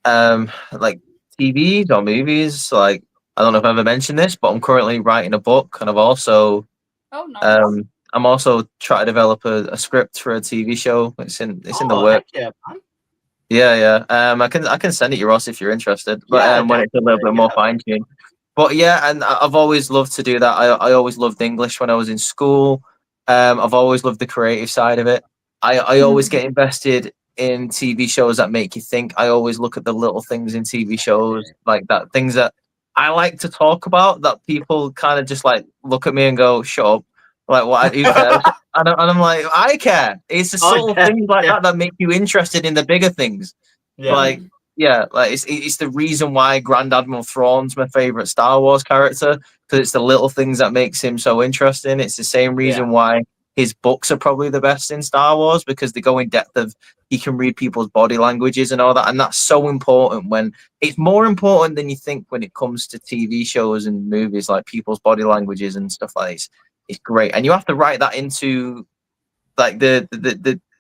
like TVs or movies. Like I don't know if I've ever mentioned this, but I'm currently writing a book, and I've also I'm also trying to develop a script for a TV show. It's in the work. Yeah, Yeah. I can send it to you, Ross, if you're interested. But when it's a little bit more fine tuned. But yeah, and I've always loved to do that. I always loved English when I was in school. I've always loved the creative side of it. I always get invested in TV shows that make you think. I always look at the little things in TV shows like that, things that I like to talk about that people kind of just like look at me and go, "Shut up." Like, what I do care. and I'm like, I care. It's the subtle things like that make you interested in the bigger things. Yeah. Like it's the reason why Grand Admiral Thrawn's my favorite Star Wars character, because it's the little things that makes him so interesting. It's the same reason why his books are probably the best in Star Wars, because they go in depth of he can read people's body languages and all that, and that's so important. When it's more important than you think when it comes to TV shows and movies, like people's body languages and stuff like this. It's great, and you have to write that into like the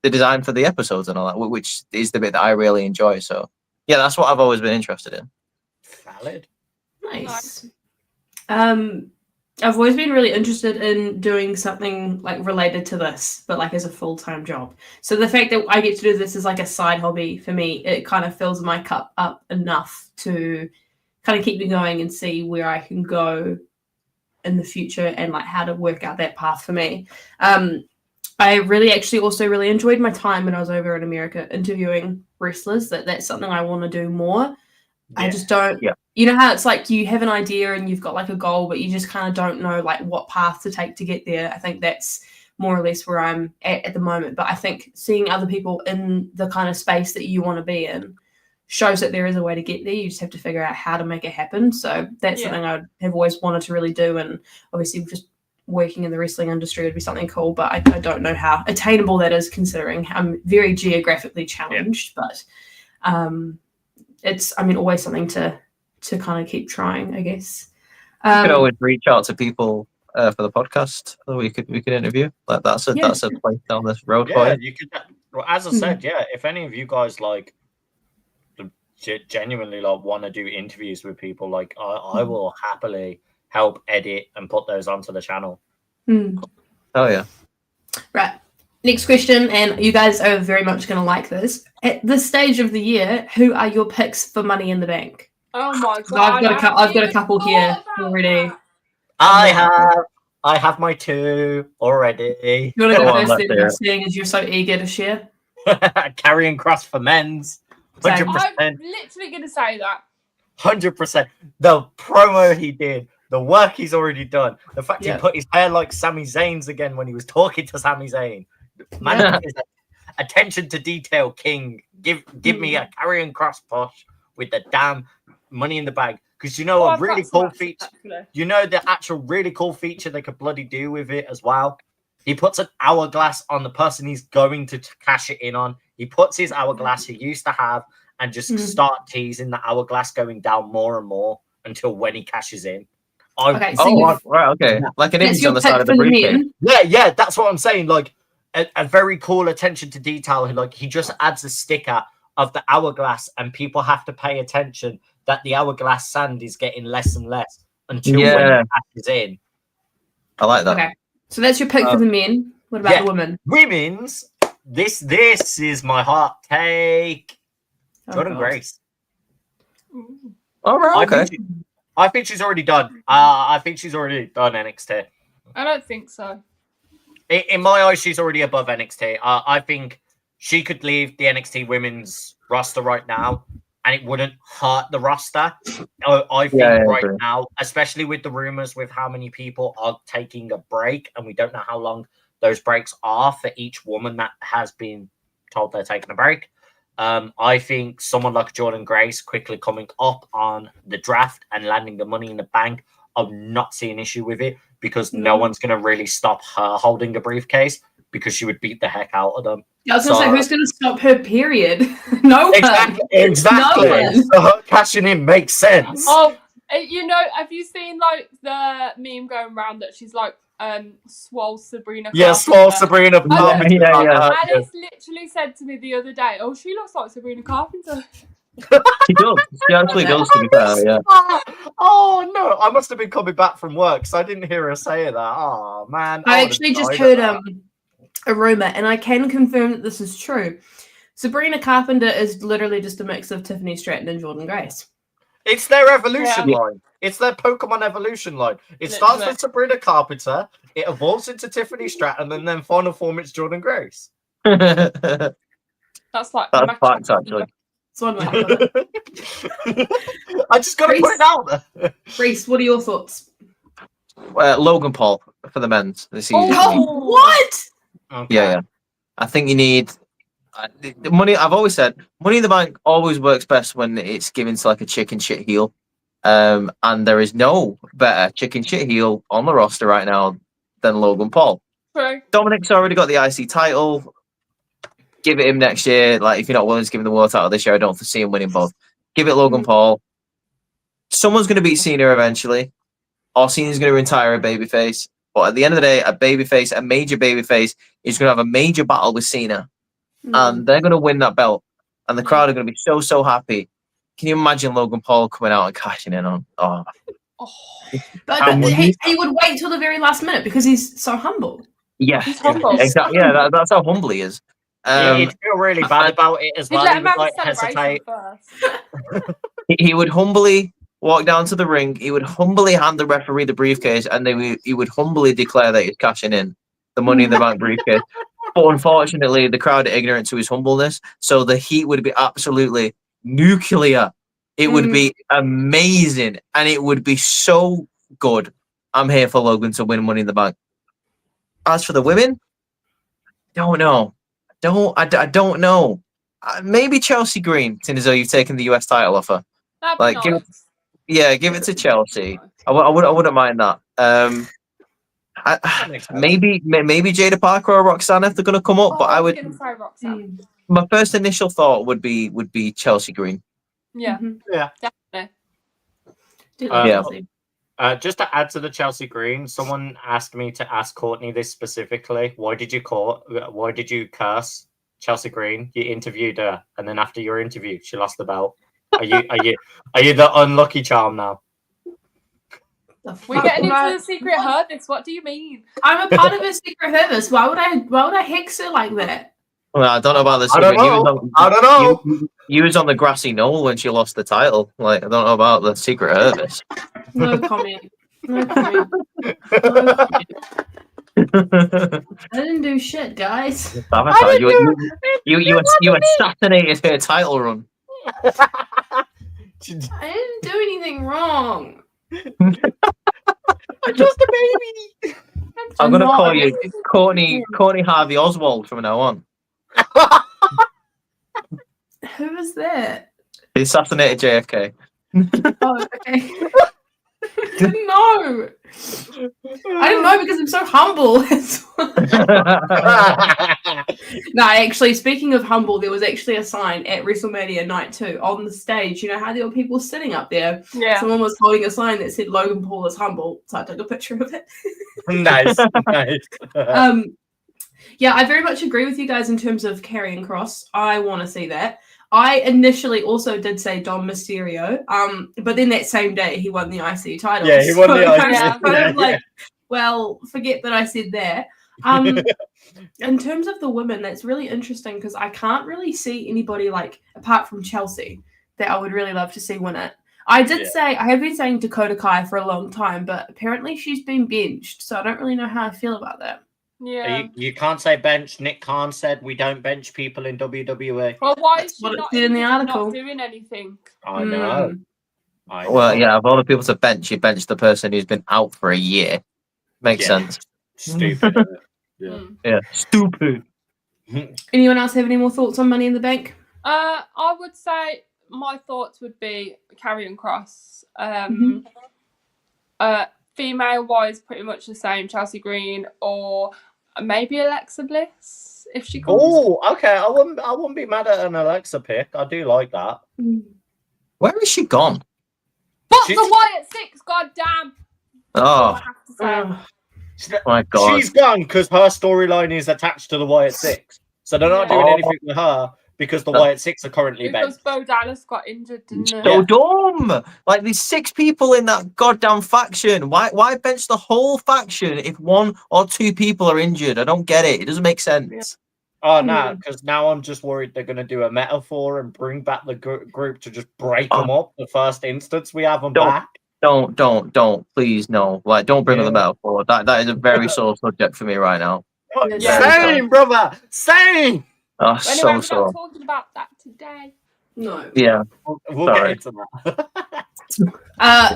design for the episodes and all that, which is the bit that I really enjoy. So yeah, that's what I've always been interested in. Valid. Nice. I've always been really interested in doing something like related to this, but like as a full-time job. So the fact that I get to do this as like a side hobby for me, it kind of fills my cup up enough to kind of keep me going and see where I can go in the future and like how to work out that path for me. I really actually also really enjoyed my time when I was over in America interviewing wrestlers. That's something I want to do more. I just don't, you know how it's like you have an idea and you've got like a goal, but you just kind of don't know like what path to take to get there. I think that's more or less where I'm at the moment. But I think seeing other people in the kind of space that you want to be in shows that there is a way to get there. You just have to figure out how to make it happen. So that's something I have always wanted to really do. And obviously just working in the wrestling industry would be something cool, but I don't know how attainable that is, considering I'm very geographically challenged. But it's, I mean, always something to kind of keep trying, I guess. You can always reach out to people for the podcast that we could interview. Like that's a place down this road. Yeah, you could. Well, as I said, if any of you guys like genuinely like want to do interviews with people, like I will happily help edit and put those onto the channel. Oh yeah. Right. Next question, and you guys are very much going to like this. At this stage of the year, who are your picks for Money in the Bank? Oh my god! I've got a couple here already. I have my 2 already. You want to Go go on, first, let's then, hear it. seeing as you're so eager to share? Carrying cross for men's. 100%. I'm literally going to say that. 100%. The promo he did, the work he's already done, the fact Yeah. he put his hair like Sami Zayn's again when he was talking to Sami Zayn. Man, is attention to detail king. Give me a carrying cross push with the damn Money in the Bank. Because you know a really cool feature. You know the actual really cool feature they could bloody do with it as well. He puts an hourglass on the person he's going to cash it in on. He puts his hourglass he used to have and just start teasing the hourglass going down more and more until when he cashes in. Okay, so right, okay. Like an image on the side of the briefcase. Yeah, that's what I'm saying. Like a very cool attention to detail. Like he just adds a sticker of the hourglass, and people have to pay attention that the hourglass sand is getting less and less until when it cashes in. I like that. Okay, so that's your pick for the men. What about the women? Women's. This is my hot take. Jordan Grace. All right, okay. I think she's already done. I think she's already done NXT. I don't think so. In my eyes, she's already above NXT. I think she could leave the NXT women's roster right now, and it wouldn't hurt the roster. I think right now, especially with the rumors with how many people are taking a break, and we don't know how long those breaks are for each woman that has been told they're taking a break. I think someone like Jordan Grace quickly coming up on the draft and landing the Money in the Bank, I'll not see an issue with it because no one's going to really stop her holding the briefcase because she would beat the heck out of them. I was going to say, who's going to stop her, period? No one. Exactly. No one. So her cashing in makes sense. Oh, you know, have you seen like the meme going around that she's like swole Sabrina? Yeah, swole Sabrina. Alice literally said to me the other day, "Oh, she looks like Sabrina Carpenter." She does. She actually does, to be fair, yeah. Oh, no. I must have been coming back from work, so I didn't hear her say that. Oh, man. I actually just heard a rumor, and I can confirm that this is true. Sabrina Carpenter is literally just a mix of Tiffany Stratton and Jordan Grace. It's their evolution line. It's their Pokemon evolution line. It starts with Sabrina Carpenter, it evolves into Tiffany Stratton, and then final form it's Jordan Grace. That's facts, actually. It's one way. I just got to put it out there. Reese, what are your thoughts? Logan Paul for the men's this season. Oh, what? Okay. Yeah. I think you need the money. I've always said Money in the Bank always works best when it's given to like a chicken shit heel. And there is no better chicken shit heel on the roster right now than Logan Paul. Right. Dominic's already got the IC title. Give it him next year. Like, if you're not willing to give him the world title this year, I don't foresee him winning both. Give it Logan Paul. Someone's going to beat Cena eventually. Or Cena's going to retire a babyface. But at the end of the day, a major babyface, is going to have a major battle with Cena. And they're going to win that belt. And the crowd are going to be so happy. Can you imagine Logan Paul coming out and cashing in on? But he would wait till the very last minute because he's so humble. Yeah, exactly. Yeah, that's how humble he is. He'd feel really bad about it as well. He would like hesitate. He would humbly walk down to the ring. He would humbly hand the referee the briefcase, and he would humbly declare that he's cashing in the Money in the Bank briefcase. But unfortunately, the crowd are ignorant to his humbleness, so the heat would be absolutely nuclear. It would be amazing, and it would be so good. I'm here for Logan to win Money in the Bank. As for the women, don't know. I don't know. Maybe Chelsea Green, since though you've taken the US title off her. Like, nice. give it to Chelsea. I wouldn't mind that. Maybe Jada Parker or Roxanne if they're going to come up, but I would. My first initial thought would be Chelsea Green. Yeah, definitely. Just to add to the Chelsea Green, someone asked me to ask Courtney this specifically. Why did you curse Chelsea Green? You interviewed her, and then after your interview, she lost the belt. Are you the unlucky charm now? We're getting into the secret service. What do you mean? I'm a part of a secret service. Why would I hex her like that? Well, I don't know about the I secret. don't know. You was on the grassy knoll when she lost the title. Like, I don't know about the secret service. No comment. No comment. No comment. I didn't do shit, guys. You assassinated her title run. I didn't do anything wrong. I'm just a baby. I'm gonna call you Courtney Harvey Oswald from now on. Who was that? He assassinated JFK. Oh, okay. No, I didn't know because I'm so humble. No, actually, speaking of humble, there was actually a sign at WrestleMania Night 2 on the stage. You know how there were people sitting up there? Yeah. Someone was holding a sign that said Logan Paul is humble, so I took a picture of it. Nice. Yeah, I very much agree with you guys in terms of Karrion Kross. I want to see that. I initially also did say Dom Mysterio, but then that same day he won the IC title. Yeah, he won the IC. Kind of like, well, forget that I said that. In terms of the women, that's really interesting because I can't really see anybody like apart from Chelsea that I would really love to see win it. I have been saying Dakota Kai for a long time, but apparently she's been benched, so I don't really know how I feel about that. Yeah. You can't say bench. Nick Khan said we don't bench people in WWE. Well, why is she What it not said in the article. not doing anything? I know. Well, yeah, of all the people to bench, you bench the person who's been out for a year. Makes sense. Stupid. Yeah, stupid. Anyone else have any more thoughts on Money in the Bank? I would say my thoughts would be Karrion Kross. Female-wise, pretty much the same. Chelsea Green or maybe Alexa Bliss if she comes. Oh, okay. I wouldn't be mad at an Alexa pick. I do like that. Where is she gone? But the Wyatt Six, goddamn. Oh, I have to say. My God. She's gone because her storyline is attached to the Wyatt Six. So they're not doing anything with her because the Wyatt Six are currently because benched. Bo Dallas got injured, didn't it? So dumb. Like, there's 6 people in that goddamn faction. Why bench the whole faction if 1 or 2 people are injured? I don't get it. It doesn't make sense. Oh, no, because now I'm just worried they're going to do a metaphor and bring back the group to just break them up. The first instance we have them back. Don't, please, no. Like, don't bring them out forward. That is a very sore subject for me right now. Same, brother. Same. Oh, Anyway, so we're not sore. talking about that today. No. Yeah. We'll Sorry. get into that.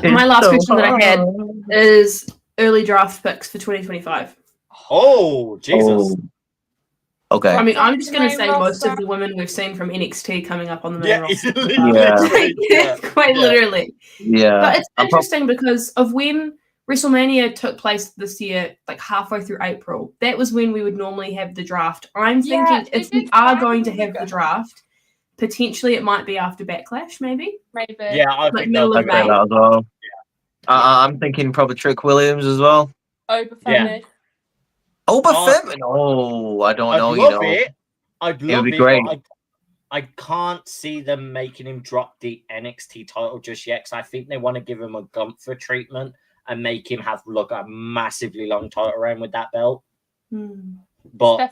My last question that I had is early draft picks for 2025. Oh, Jesus. Okay. I mean, I'm just going to say Main most of roster. the women we've seen from NXT coming up on the main Yeah, roster. Quite literally. Yeah. But it's interesting because of when WrestleMania took place this year, like halfway through April. That was when we would normally have the draft. I'm thinking if we are going to have the draft, potentially it might be after Backlash, maybe. Maybe. Yeah, I Like think middle of May. that as well. I'm thinking probably Trick Williams as well. Overfemi. Femi? No, I don't know. I'd love it. I'd love be it. great. But I can't see them making him drop the NXT title just yet because I think they want to give him a Gunther treatment and make him have a massively long title reign with that belt. But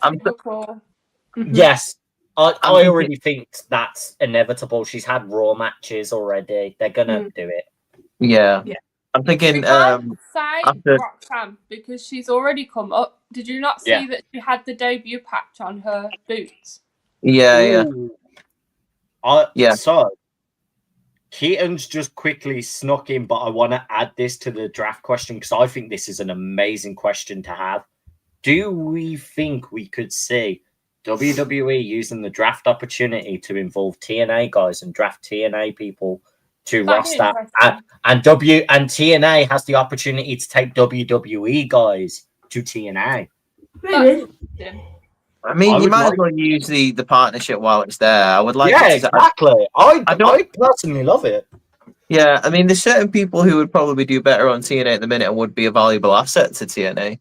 yes, I already think that's inevitable. She's had Raw matches already. They're gonna do it. Yeah. I'm thinking say Roxanne because she's already come up. Did you not see that she had the debut patch on her boots? Yeah. So Keaton's just quickly snuck in, but I want to add this to the draft question because I think this is an amazing question to have. Do we think we could see WWE using the draft opportunity to involve TNA guys and draft TNA people to roster, and TNA has the opportunity to take WWE guys to TNA? Maybe. I mean, you might as well use the partnership while it's there. I would like. Exactly. I personally love it. Yeah, I mean, there's certain people who would probably do better on TNA at the minute and would be a valuable asset to TNA.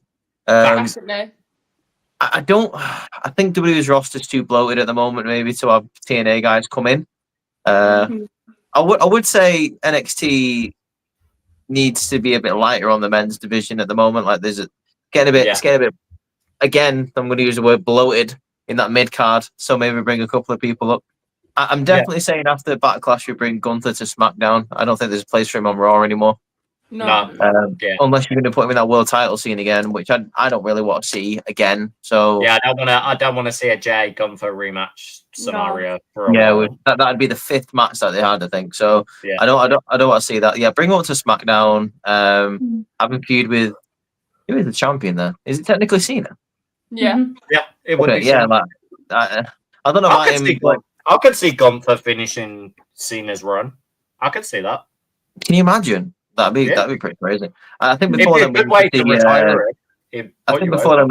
Definitely. I think WWE's roster's too bloated at the moment, maybe to have TNA guys come in. I would say NXT needs to be a bit lighter on the men's division at the moment. Like it's getting a bit. Again, I'm going to use the word bloated in that mid card. So maybe bring a couple of people up. I'm definitely saying after Backlash, we bring Gunther to SmackDown. I don't think there's a place for him on Raw anymore. No. Unless you're going to put him in that world title scene again, which I don't really want to see again. So yeah, I don't want to see a Jay Gunther rematch scenario for a while. That'd be the 5th match that they had, I think. So I don't want to see that. Yeah, bring him up to SmackDown. Have a feud with who is the champion there? Is it technically Cena? Yeah, yeah, it would be. Yeah, I don't know about him. I could see Gunther finishing Cena's run. I could see that. Can you imagine? That'd be pretty crazy. I think before then we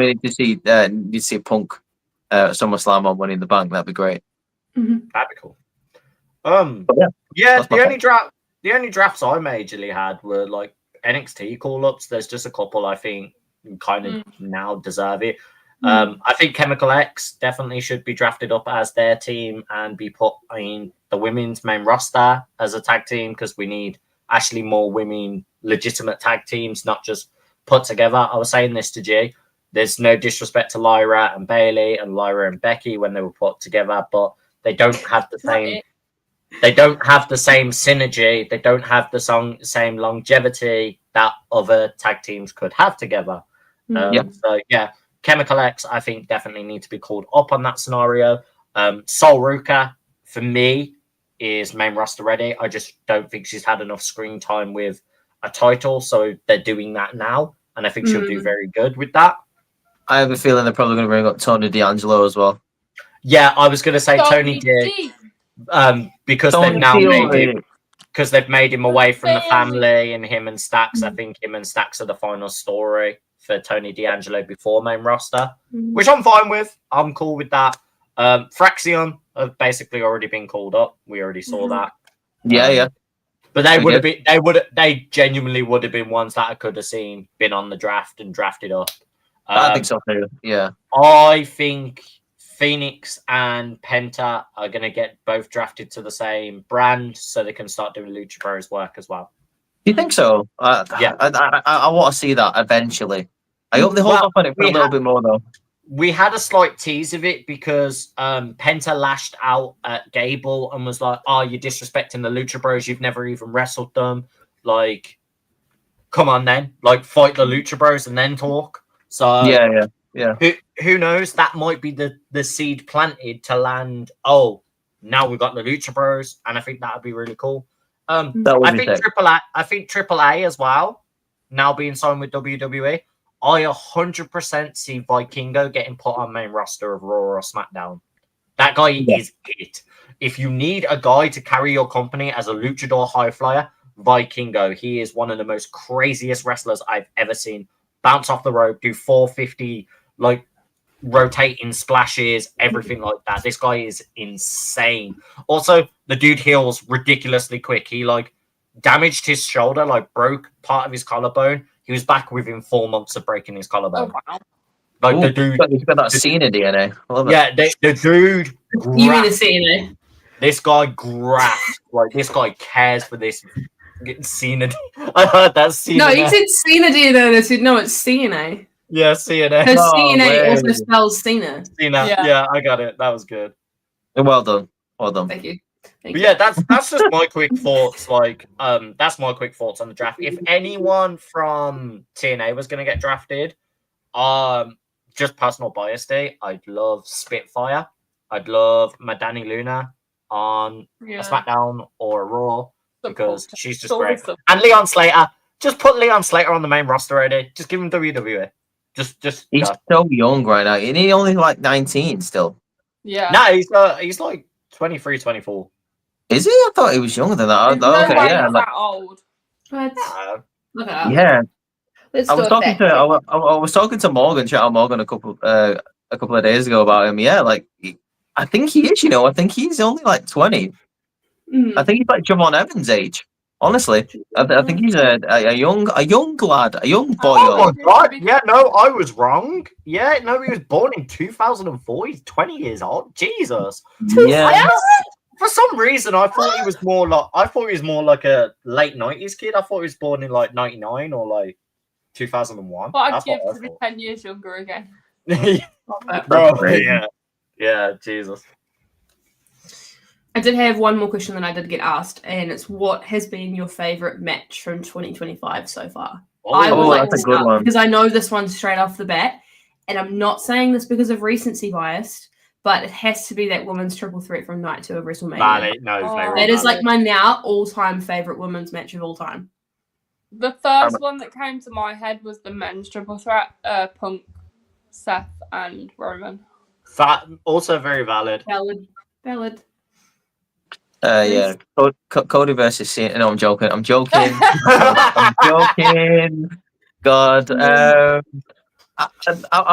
need to see a Punk SummerSlam on Money in the Bank. That'd be great. That'd be cool. The only drafts I majorly had were like NXT call-ups. There's just a couple I think kind of now deserve it. I think Chemical X definitely should be drafted up as their team and be put in the women's main roster as a tag team because we need actually more women legitimate tag teams, not just put together. I was saying this to G. There's no disrespect to Lyra and Bailey and Lyra and Becky when they were put together, but they don't have the same. They don't have the same synergy. They don't have the same longevity that other tag teams could have together. So yeah. Chemical X, I think, definitely need to be called up on that scenario. Sol Ruka, for me, is main roster ready. I just don't think she's had enough screen time with a title, so they're doing that now, and I think she'll do very good with that. I have a feeling they're probably going to bring up Tony D'Angelo as well. Yeah, I was going to say Tony D. Because they've made him away from the family and him and Stax. I think him and Stax are the final story for Tony D'Angelo before main roster, which I'm fine with. I'm cool with that. Fraxion have basically already been called up. We already saw that. But they genuinely would have been ones that I could have seen been on the draft and drafted up. I think so too. Yeah. I think Phoenix and Penta are going to get both drafted to the same brand so they can start doing Lucha Bros work as well. Do you think so? Yeah. I want to see that eventually. I hope they hold up on it for a little bit more, though. We had a slight tease of it because Penta lashed out at Gable and was like, "Oh, you're disrespecting the Lucha Bros. You've never even wrestled them. Like, come on then. Like, fight the Lucha Bros and then talk." So yeah. Who knows? That might be the seed planted to land. Oh, now we've got the Lucha Bros, and I think that would be really cool. I think AAA as well. Now being signed with WWE. I 100% see Vikingo getting put on main roster of Raw or SmackDown. That guy is it. If you need a guy to carry your company as a luchador high flyer, Vikingo. He is one of the most craziest wrestlers I've ever seen. Bounce off the rope, do 450, like rotating splashes, everything like that. This guy is insane. Also, the dude heals ridiculously quick. He like damaged his shoulder, like broke part of his collarbone. He was back within 4 months of breaking his collarbone. Oh, wow. Like the dude, he's got that Cena DNA. Yeah, the dude. You mean the Cena? This guy graft. Like this guy cares for this Cena. I heard that Cena. No, you said Cena DNA, and I said no, it's CNA. Yeah, CNA. Because CNA also spells Cena. Cena. Yeah, I got it. That was good. Well done. Well done. Thank you. But yeah, that's just my quick thoughts. Like, that's my quick thoughts on the draft. If anyone from TNA was going to get drafted, just personal bias day, I'd love Spitfire. I'd love Madani Luna on a SmackDown or a Raw because she's just great. And Leon Slater. Just put Leon Slater on the main roster already. Just give him WWE. Just he's so young right now. And he's only like 19 still. Yeah. No, he's like 23, 24. Is he? I thought he was younger than that. Okay, yeah. Like, that old. What? Look it up. Yeah. Let's I was talking to Morgan, shout out Morgan, a couple of days ago about him. Yeah, like I think he is. I think he's only like 20. I think he's like Javon Evans' age. Honestly, I think he's a young lad, a young boy. Oh my god! Yeah, no, I was wrong. Yeah, no, he was born in 2004. He's 20 years old. Jesus. Yeah. For some reason, I thought he was more like a late 90s kid. I thought he was born in like 99 or like 2001. But I'd give to be 10 years younger again. Bro, yeah, Jesus. I did have one more question that I did get asked, and it's what has been your favorite match from 2025 so far? I would like to start because I know this one straight off the bat, and I'm not saying this because of recency bias, but it has to be that women's triple threat from night 2 of WrestleMania. That is like my now all-time favorite women's match of all time. The first one that came to my head was the men's triple threat, Punk, Seth, and Roman. That also very valid. Valid. Yeah, Cody versus Cena. No, I'm joking. I'm joking. I'm joking. God, I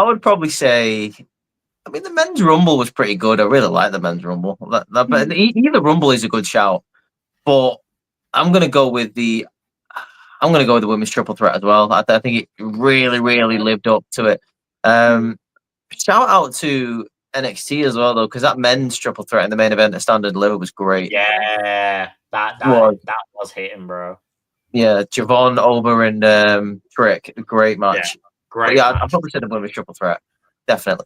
would probably say. I mean, the men's rumble was pretty good. I really like the men's rumble. But either rumble is a good shout. But I'm gonna go with the women's triple threat as well. I think it really, really lived up to it. Shout out to NXT as well, though, because that men's triple threat in the main event at Standard Deliver was great. Yeah, that was hitting, bro. Yeah, Javon, Ober, and Trick, great match. Yeah, great. But yeah, I'd probably say the women's triple threat, definitely.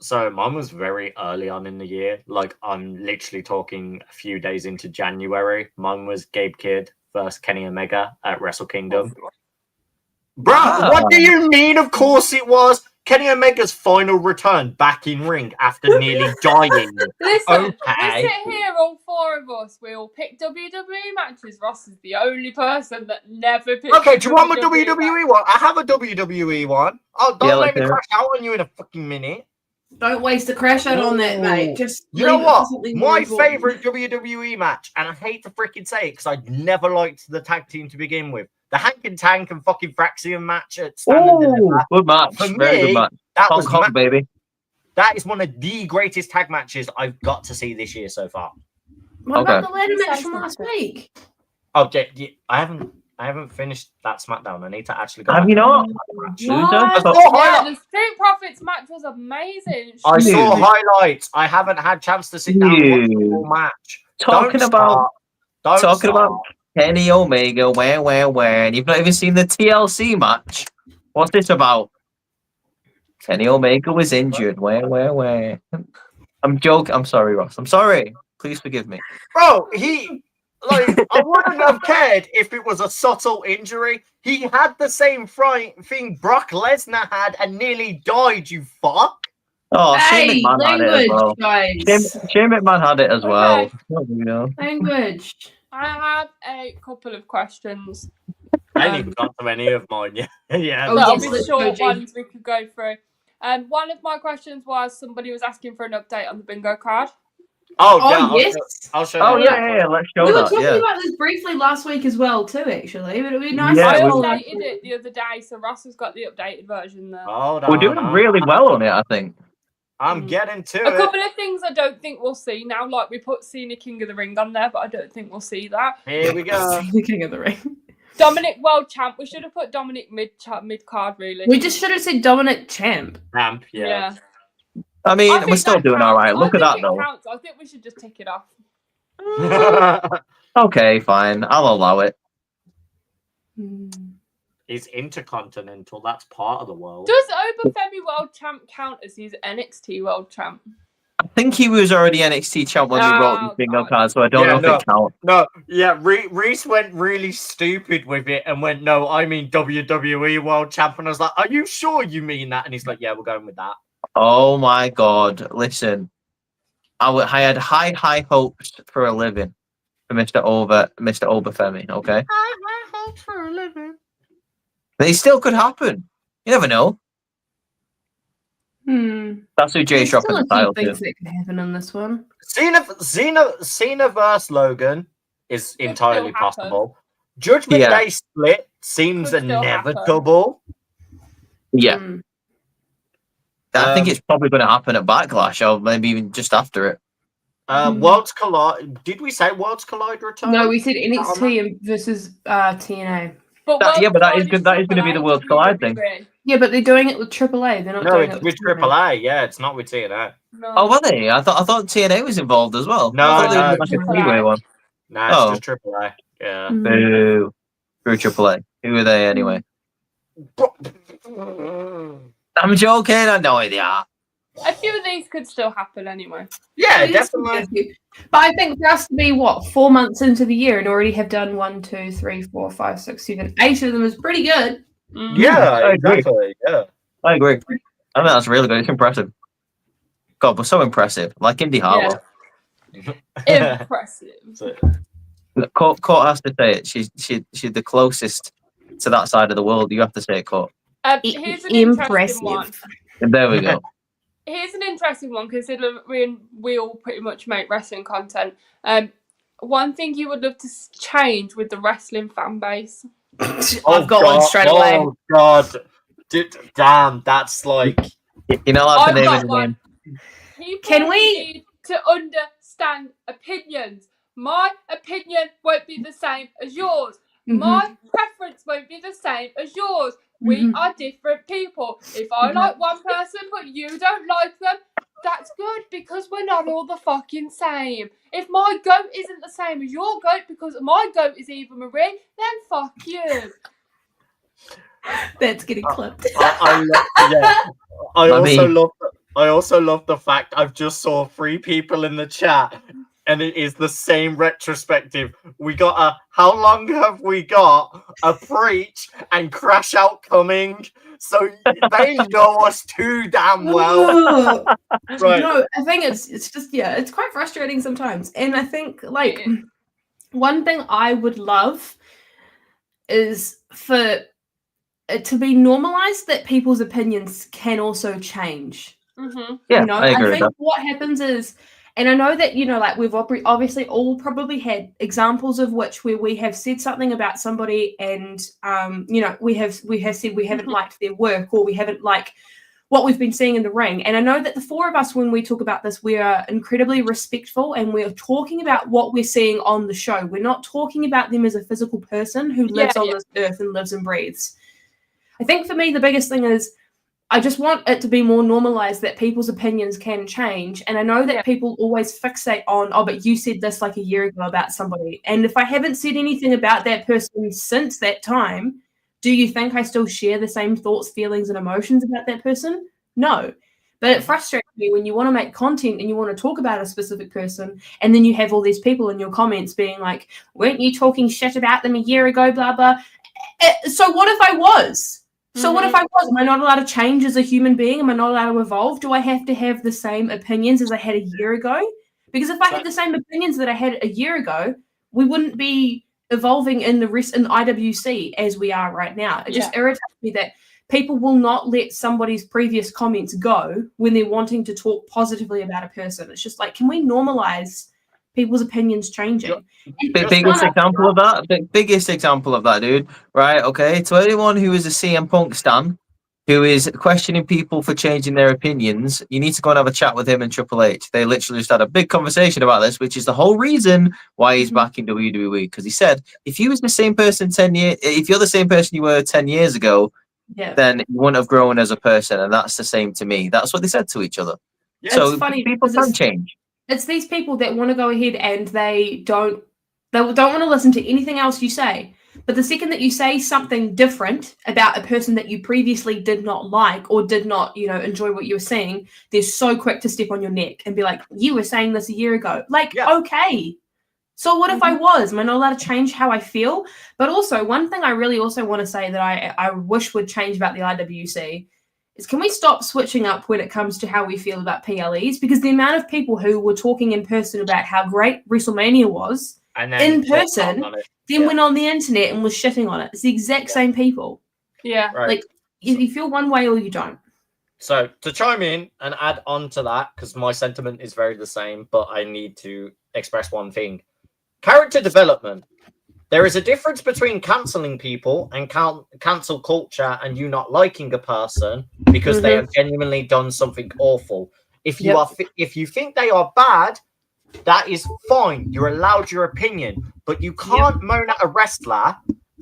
So mine was very early on in the year. Like, I'm literally talking a few days into January. Mine was Gabe Kidd versus Kenny Omega at Wrestle Kingdom. Bro, what do you mean? Of course it was. Kenny Omega's final return back in ring after nearly dying. Listen, we sit here, all 4 of us. We all pick WWE matches. Ross is the only person that never picked. Okay, do you want my WWE one? I have a WWE one. Oh, don't let me crash out on you in a fucking minute. Don't waste a crash out on that, mate. Just you know what? My favorite WWE match, and I hate to freaking say it because I never liked the tag team to begin with. The Hank and Tank and fucking Fraxium match at Standard Deliver. Good match. For Very me, good match. That was baby. That is one of the greatest tag matches I've got to see this year so far. What about the ladder match from last week? Oh, I haven't finished that SmackDown. I need to actually go. Have you not? Yeah, the Street Profits match was amazing. I saw highlights. I haven't had a chance to sit down and watch the full match. Talking about Kenny Omega, where, and you've not even seen the TLC match. What's this about? Kenny Omega was injured. Where? I'm joking. I'm sorry, Ross. I'm sorry. Please forgive me. Bro, I wouldn't have cared if it was a subtle injury. He had the same thing Brock Lesnar had and nearly died, you fuck. Oh, Shane McMahon had it as well. Shane McMahon had it as well. Language. I have a couple of questions. I ain't even got to any of mine yet. Yeah. That'll be the short ones we could go through. One of my questions was somebody was asking for an update on the bingo card. Oh yeah, yes. I'll show you. Yeah, let's show that. We were talking about this briefly last week as well, too, actually. But it would be nice. Yeah, I updated it the other day, so Ross has got the updated version there. We're doing really well on it, I think. I'm getting to it. A couple of things I don't think we'll see now, like we put Cena King of the Ring on there, but I don't think we'll see that. Here we go. Cena King of the Ring. Dominic World Champ. We should have put Dominic mid card, really. We just should have said Dominic Champ. Champ, yeah. I mean, we're still doing all right. Look at that, though. Counts. I think we should just tick it off. Okay, fine. I'll allow it. He's intercontinental. That's part of the world. Does Obafemi World Champ count as his NXT World Champ? I think he was already NXT champ when we wrote the bingo card, so I don't know if it counts. No, yeah, Reese went really stupid with it and went, no, I mean WWE World Champ. And I was like, are you sure you mean that? And he's like, yeah, we're going with that. Oh my God. Listen, I had high hopes for a living for Mr. Obafemi, okay? High hopes for a living. But it still could happen. You never know. That's who Jay Shop in the title things that could happen in this one. Cena versus Logan is entirely possible. Judgment Day split seems inevitable. Yeah. I think it's probably going to happen at Backlash, or maybe even just after it. Worlds Collide. Did we say Worlds Collide return? No, we said NXT versus TNA. That is going to be the Worlds Collide thing. Yeah, but they're doing it with AAA. They're not No, doing it's it with TNA. AAA. Yeah, it's not with TNA. No. Oh, were they? I thought TNA was involved as well. No, I thought they no, were like a AAA. three-way one. Nah, it's Oh. just AAA. Yeah. Mhm. Boo. Through AAA. Who are they anyway? I'm joking. I know they are. A few of these could still happen anyway. Yeah, Yes, definitely. But I think for us to be 4 months into the year and already have done 1, 2, 3, 4, 5, 6, 7, 8 of them is pretty good. Mm. Yeah, I agree. exactly. Yeah. I agree. I think that's really good. It's impressive. God, but so impressive. Like Indy Harlow. Impressive. Look, Court has to say it. She's the closest to that side of the world. You have to say it, Court. Here's an interesting Impressive. one. And there we go. Here's an interesting one, considering we all pretty much make wrestling content. One thing you would love to change with the wrestling fan base? I've got one straight away. Oh God! Damn, that's like. You're not allowed to I've name got his one. name. People Can we- need to understand opinions. My opinion won't be the same as yours. Mhm. My preference won't be the same as yours. We Mhm. are different people. If I like one person but you don't like them, that's good because we're not all the fucking same. If my goat isn't the same as your goat because my goat is Eva Marie, then fuck you. That's getting clipped. I also love the fact I've just saw 3 people in the chat, and it is the same retrospective. We got a how long have we got? A preach and Crash Out coming. So they know us too damn well. Right. No, I think it's just it's quite frustrating sometimes. And I think like one thing I would love is for it to be normalized that people's opinions can also change. Mm-hmm. Yeah, You know, I agree with think that. what happens is, and I know that, like we've obviously all probably had examples of which where we have said something about somebody and, we have said we haven't liked their work or we haven't liked what we've been seeing in the ring. And I know that the 4 of us, when we talk about this, we are incredibly respectful and we're talking about what we're seeing on the show. We're not talking about them as a physical person who lives on this earth and lives and breathes. I think for me, the biggest thing is I just want it to be more normalized that people's opinions can change. And I know that people always fixate on, oh, but you said this like a year ago about somebody. And if I haven't said anything about that person since that time, do you think I still share the same thoughts, feelings, and emotions about that person? No. But it frustrates me when you want to make content and you want to talk about a specific person, and then you have all these people in your comments being like, weren't you talking shit about them a year ago, blah, blah. So what if I was? So what if I was? Am I not allowed to change as a human being? Am I not allowed to evolve? Do I have to have the same opinions as I had a year ago? Because if I had the same opinions that I had a year ago, we wouldn't be evolving in the IWC as we are right now. It just irritates me that people will not let somebody's previous comments go when they're wanting to talk positively about a person. It's just like, can we normalize people's opinions changing? Biggest example of that, dude. Right? Okay. To anyone who is a CM Punk stan, who is questioning people for changing their opinions, you need to go and have a chat with him and Triple H. They literally just had a big conversation about this, which is the whole reason why he's back in WWE. Because he said, if you was the same person if you're the same person you were 10 years ago, then you wouldn't have grown as a person, and that's the same to me. That's what they said to each other. Yeah, so it's funny people can change. It's these people that want to go ahead and they don't want to listen to anything else you say. But the second that you say something different about a person that you previously did not like or did not, enjoy what you were saying, they're so quick to step on your neck and be like, you were saying this a year ago. Okay. So what if I was? Am I not allowed to change how I feel? But also, one thing I really also want to say that I wish would change about the IWC is, can we stop switching up when it comes to how we feel about PLEs? Because the amount of people who were talking in person about how great WrestleMania was in person, then went on the internet and was shitting on it. It's the exact same people. Yeah. Right. Like, you feel one way or you don't. So to chime in and add on to that, because my sentiment is very the same, but I need to express one thing. Character development. There is a difference between cancelling people and cancel culture and you not liking a person because they have genuinely done something awful. If you think they are bad, that is fine. You're allowed your opinion, but you can't moan at a wrestler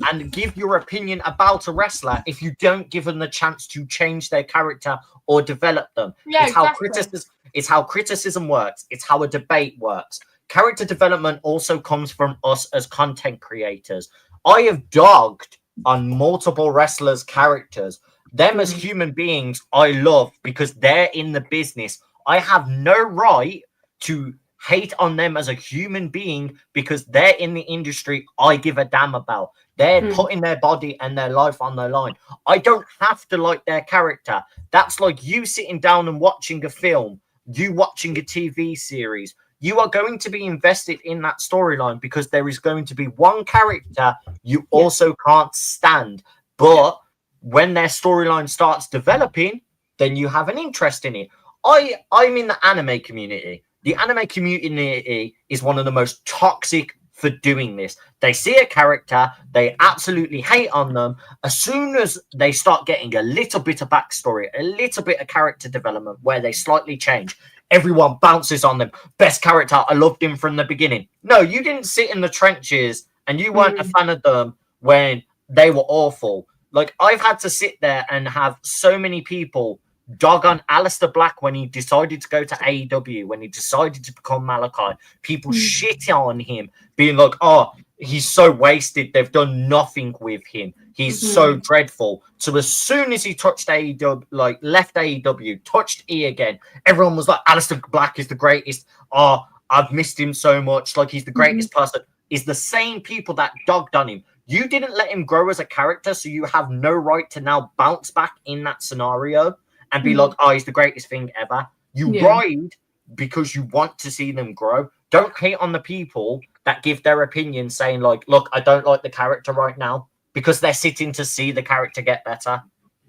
and give your opinion about a wrestler if you don't give them the chance to change their character or develop them. Yeah, It's how criticism works. It's how a debate works. Character development also comes from us as content creators. I have dogged on multiple wrestlers' characters. Them as human beings, I love because they're in the business. I have no right to hate on them as a human being because they're in the industry I give a damn about. They're putting their body and their life on the line. I don't have to like their character. That's like you sitting down and watching a film, you watching a TV series. You are going to be invested in that storyline because there is going to be one character you also can't stand. But when their storyline starts developing, then you have an interest in it. I'm in the anime community. The anime community is one of the most toxic for doing this. They see a character, they absolutely hate on them. As soon as they start getting a little bit of backstory, a little bit of character development where they slightly change, everyone bounces on them. Best character, I loved him from the beginning. No, you didn't sit in the trenches and you weren't a fan of them when they were awful. Like, I've had to sit there and have so many people dog on Aleister Black when he decided to go to AEW, when he decided to become Malachi. People shit on him, being like, oh, he's so wasted. They've done nothing with him. He's so dreadful. So as soon as he touched AEW, like left AEW, touched E again, everyone was like, Aleister Black is the greatest. Oh, I've missed him so much. Like, he's the greatest person. It's the same people that dogged on him. You didn't let him grow as a character, so you have no right to now bounce back in that scenario and be like, oh, he's the greatest thing ever. You ride because you want to see them grow. Don't hate on the people that give their opinion saying, like, look, I don't like the character right now, because they're sitting to see the character get better.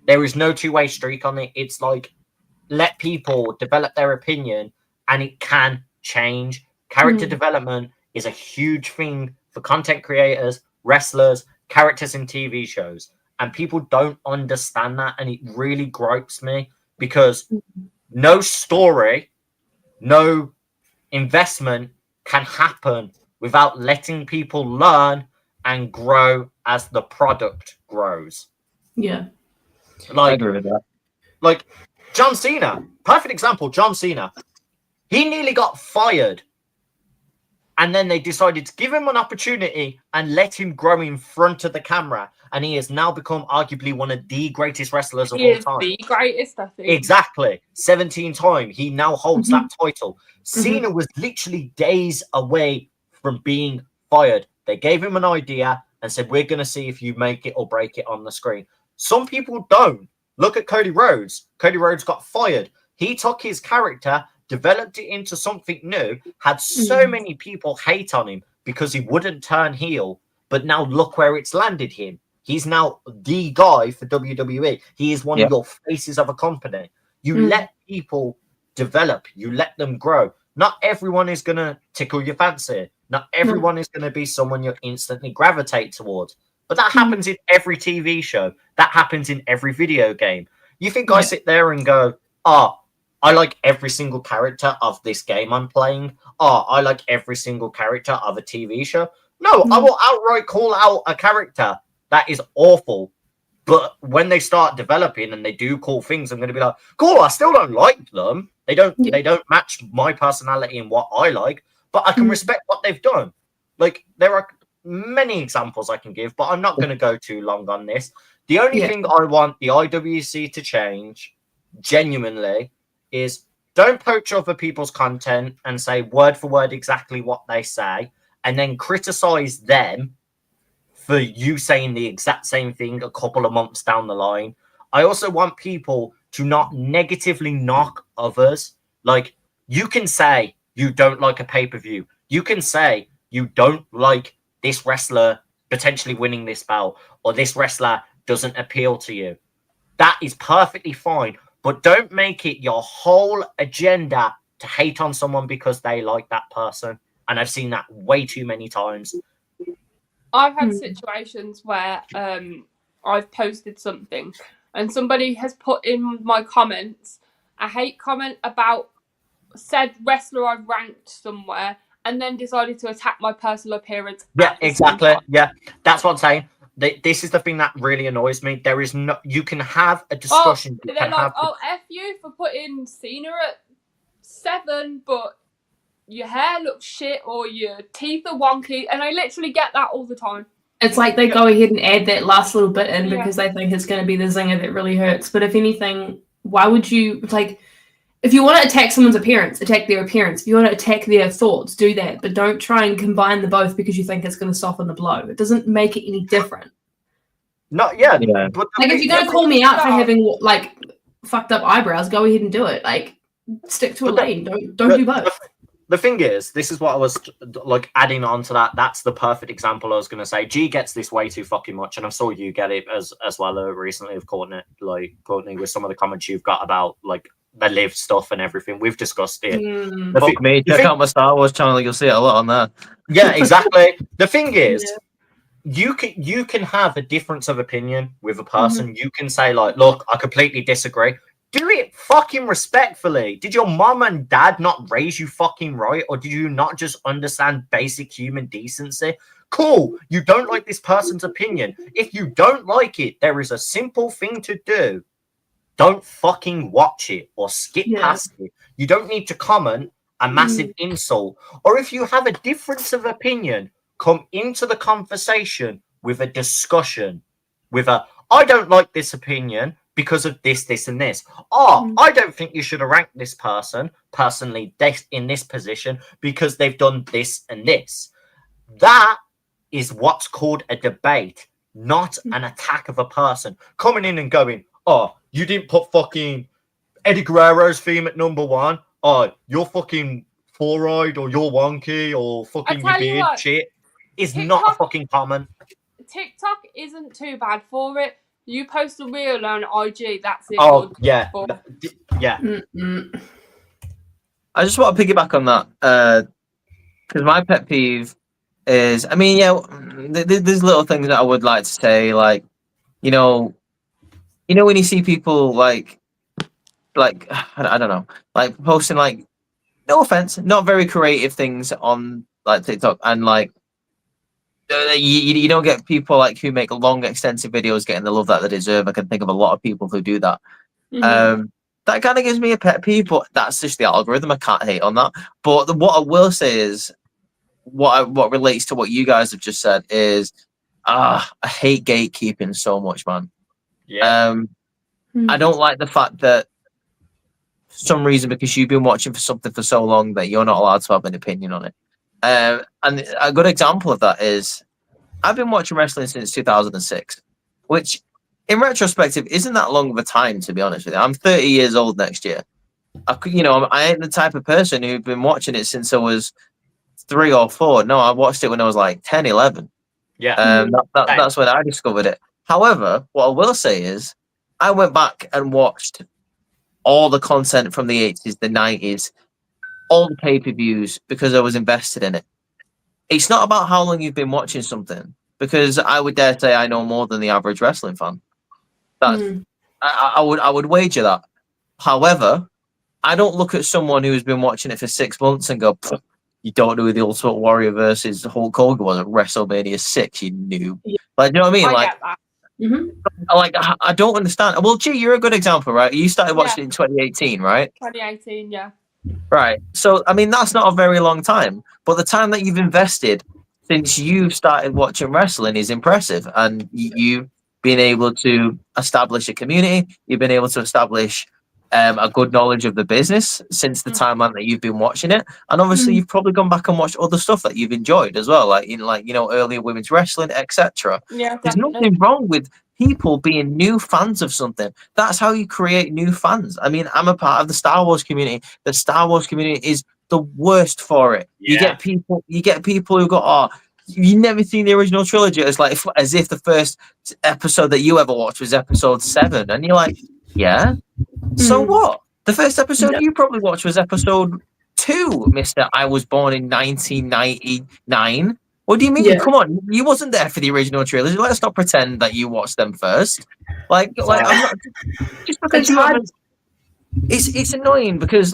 There is no two-way streak on it. It's like, let people develop their opinion and it can change. Character development is a huge thing for content creators, wrestlers, characters in TV shows. And people don't understand that. And it really gripes me because no story, no investment can happen without letting people learn and grow as the product grows. Yeah. I agree with that. Like John Cena, perfect example, John Cena. He nearly got fired. And then they decided to give him an opportunity and let him grow in front of the camera. And he has now become arguably one of the greatest wrestlers of all time. The greatest, I think. Exactly. 17 times. He now holds that title. Cena was literally days away from being fired. They gave him an idea and said, we're going to see if you make it or break it on the screen. Some people don't. Look at Cody Rhodes. Cody Rhodes got fired. He took his character, developed it into something new, had so many people hate on him because he wouldn't turn heel. But now look where it's landed him. He's now the guy for WWE. He is one of your faces of a company. You let people develop. You let them grow. Not everyone is going to tickle your fancy. Not everyone is going to be someone you instantly gravitate towards. But that happens in every TV show. That happens in every video game. You think I sit there and go, oh, I like every single character of this game I'm playing. Oh, I like every single character of a TV show. No, I will outright call out a character that is awful. But when they start developing and they do cool things, I'm going to be like, cool, I still don't like them. They don't match my personality and what I like, but I can respect what they've done. Like, there are many examples I can give, but I'm not going to go too long on this. The only thing I want the IWC to change, genuinely, is don't poach other people's content and say word for word exactly what they say, and then criticize them for you saying the exact same thing a couple of months down the line. I also want people to not negatively knock others. Like, you can say you don't like a pay-per-view. You can say you don't like this wrestler potentially winning this belt, or this wrestler doesn't appeal to you. That is perfectly fine. But don't make it your whole agenda to hate on someone because they like that person. And I've seen that way too many times. I've had situations where I've posted something and somebody has put in my comments a hate comment about said wrestler I've ranked somewhere and then decided to attack my personal appearance. Yeah, exactly. Yeah, that's what I'm saying. this is the thing that really annoys me. There is no. You can have a discussion. They're like, F you for putting Cena at 7, but your hair looks shit or your teeth are wonky, and I literally get that all the time. It's like they go ahead and add that last little bit in because they think it's going to be the zinger that really hurts. But if anything, why would you, like, if you want to attack someone's appearance, attack their appearance. If you want to attack their thoughts, do that. But don't try and combine the both because you think it's going to soften the blow. It doesn't make it any different. But like, if you're going to call me out for having, like, fucked up eyebrows, go ahead and do it. Like, stick to a lane. Don't do both. The thing is, this is what I was like adding on to that. That's the perfect example I was going to say. G gets this way too fucking much, and I saw you get it as well recently of Courtney, with some of the comments you've got about like the live stuff and everything. We've discussed it. Fuck me, check out my Star Wars channel. You'll see it a lot on there. Yeah, exactly. The thing is, you can have a difference of opinion with a person. You can say like, look, I completely disagree. Do it fucking respectfully. Did your mom and dad not raise you fucking right? Or did you not just understand basic human decency? Cool. You don't like this person's opinion. If you don't like it, there is a simple thing to do. Don't fucking watch it or skip past it. You don't need to comment a massive insult. Or if you have a difference of opinion, come into the conversation with a discussion, with a, I don't like this opinion because of this, this, and this. I don't think you should rank this person personally in this position because they've done this and this. That is what's called a debate, not an attack of a person. Coming in and going, oh, you didn't put fucking Eddie Guerrero's theme at number 1. Oh, you're fucking four-eyed or you're wonky or fucking your beard shit. Is not a fucking comment. TikTok isn't too bad for it. You post a reel on IG, that's it. Oh, yeah. Yeah. I just want to piggyback on that because my pet peeve is, I mean, there's little things that I would like to say, like, you know, when you see people like I don't know, like posting like, no offense, not very creative things on like TikTok, and like you don't get people like who make long extensive videos getting the love that they deserve. I can think of a lot of people who do that. That kind of gives me a pet peeve, but that's just the algorithm. I can't hate on that. But what I will say is what relates to what you guys have just said is I hate gatekeeping so much, man. I don't like the fact that for some reason, because you've been watching for something for so long, that you're not allowed to have an opinion on it. And a good example of that is I've been watching wrestling since 2006, which in retrospective isn't that long of a time, to be honest with you. I'm 30 years old next year. I ain't the type of person who've been watching it since I was 3 or 4. No, I watched it when I was like 10, 11. That's when I discovered it. However, what I will say is I went back and watched all the content from the 80s, the 90s, all the pay-per-views because I was invested in it. It's not about how long you've been watching something, because I would dare say I know more than the average wrestling fan. I would wager that. However, I don't look at someone who's been watching it for 6 months and go, you don't know who the Ultimate Warrior versus Hulk Hogan was at WrestleMania 6, you noob. Like, you know what I mean? I get that. I don't understand. Well, gee, you're a good example, right? You started watching it in 2018, right? 2018, yeah. Right. So, I mean, that's not a very long time, but the time that you've invested since you've started watching wrestling is impressive. And you've been able to establish a community. You've been able to establish a good knowledge of the business since the timeline that you've been watching it. And obviously you've probably gone back and watched other stuff that you've enjoyed as well, like earlier women's wrestling, etc. Yeah, there's nothing wrong with people being new fans of something. That's how you create new fans. I mean, I'm a part of the Star Wars community. The Star Wars community is the worst for it. You get people who go, oh, you never seen the original trilogy. It's like as if the first episode that you ever watched was episode 7, and you're like, yeah. So what? The first episode you probably watched was episode 2, Mister. I was born in 1999. What do you mean? Come on, you wasn't there for the original trilogy. Let's not pretend that you watched them first. I'm not, just because you haven't. It's annoying because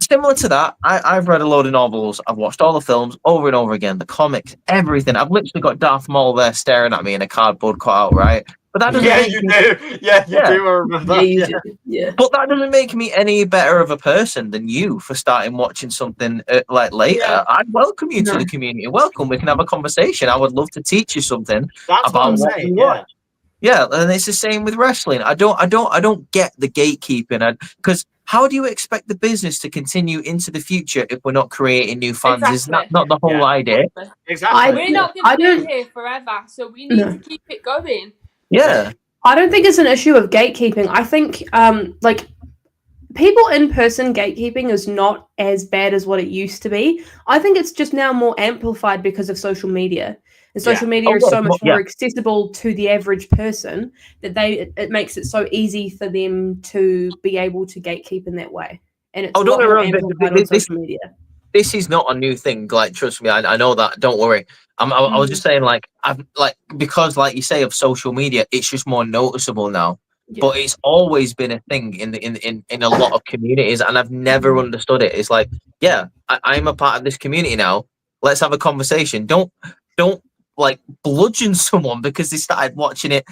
similar to that, I've read a load of novels. I've watched all the films over and over again, the comics, everything. I've literally got Darth Maul there staring at me in a cardboard cutout, right? But that doesn't make you me, do. Yeah, you do. I remember. Yeah, you do. Yeah. but that doesn't make me any better of a person than you for starting watching something like later. Yeah. I'd welcome you to No. the community. Welcome. We can have a conversation. I would love to teach you something That's what I'm about what saying. we Yeah. watch. Yeah, and it's the same with wrestling. I don't get the gatekeeping, because how do you expect the business to continue into the future if we're not creating new fans? Is that Exactly. not the whole idea? Exactly. We're not I going to don't- be here forever, so we need to keep it going. Yeah. I don't think it's an issue of gatekeeping. I think like people in person gatekeeping is not as bad as what it used to be. I think it's just now more amplified because of social media. And social media is so much more accessible to the average person that it makes it so easy for them to be able to gatekeep in that way. And it's a lot more amplified on social media. This is not a new thing. Like, trust me, I know that. Don't worry. I was just saying, like, because, like you say, of social media, it's just more noticeable now. Yeah. But it's always been a thing in a lot of communities, and I've never understood it. It's like, yeah, I'm a part of this community now. Let's have a conversation. Don't like bludgeon someone because they started watching it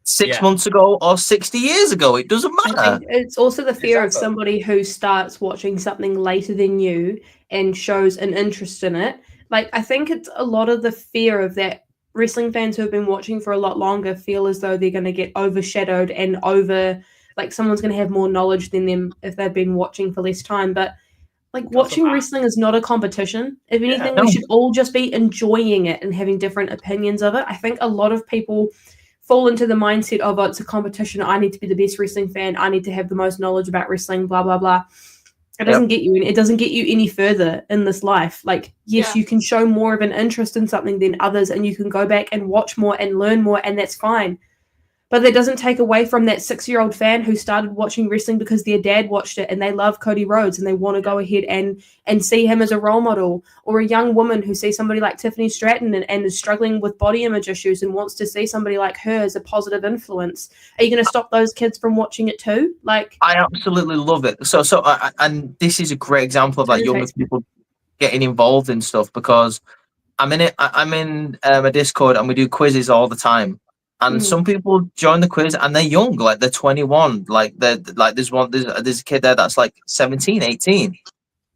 6 months ago or 60 years ago. It doesn't matter. I think it's also the fear of somebody who starts watching something later than you and shows an interest in it. Like, I think it's a lot of the fear of that wrestling fans who have been watching for a lot longer feel as though they're going to get overshadowed and like someone's going to have more knowledge than them if they've been watching for less time. But like, watching wrestling is not a competition. If anything, we should all just be enjoying it and having different opinions of it. I think a lot of people fall into the mindset of, oh, it's a competition. I need to be the best wrestling fan. I need to have the most knowledge about wrestling, blah, blah, blah. It doesn't get you any further in this life. Like, yes, you can show more of an interest in something than others, and you can go back and watch more and learn more, and that's fine. But that doesn't take away from that 6-year-old fan who started watching wrestling because their dad watched it and they love Cody Rhodes and they want to go ahead and see him as a role model, or a young woman who sees somebody like Tiffany Stratton and is struggling with body image issues and wants to see somebody like her as a positive influence. Are you going to stop those kids from watching it too? Like, I absolutely love it. So and this is a great example of like younger people getting involved in stuff, because I'm in a Discord and we do quizzes all the time. And some people join the quiz and they're young, like they're 21. Like there's a kid there that's like 17, 18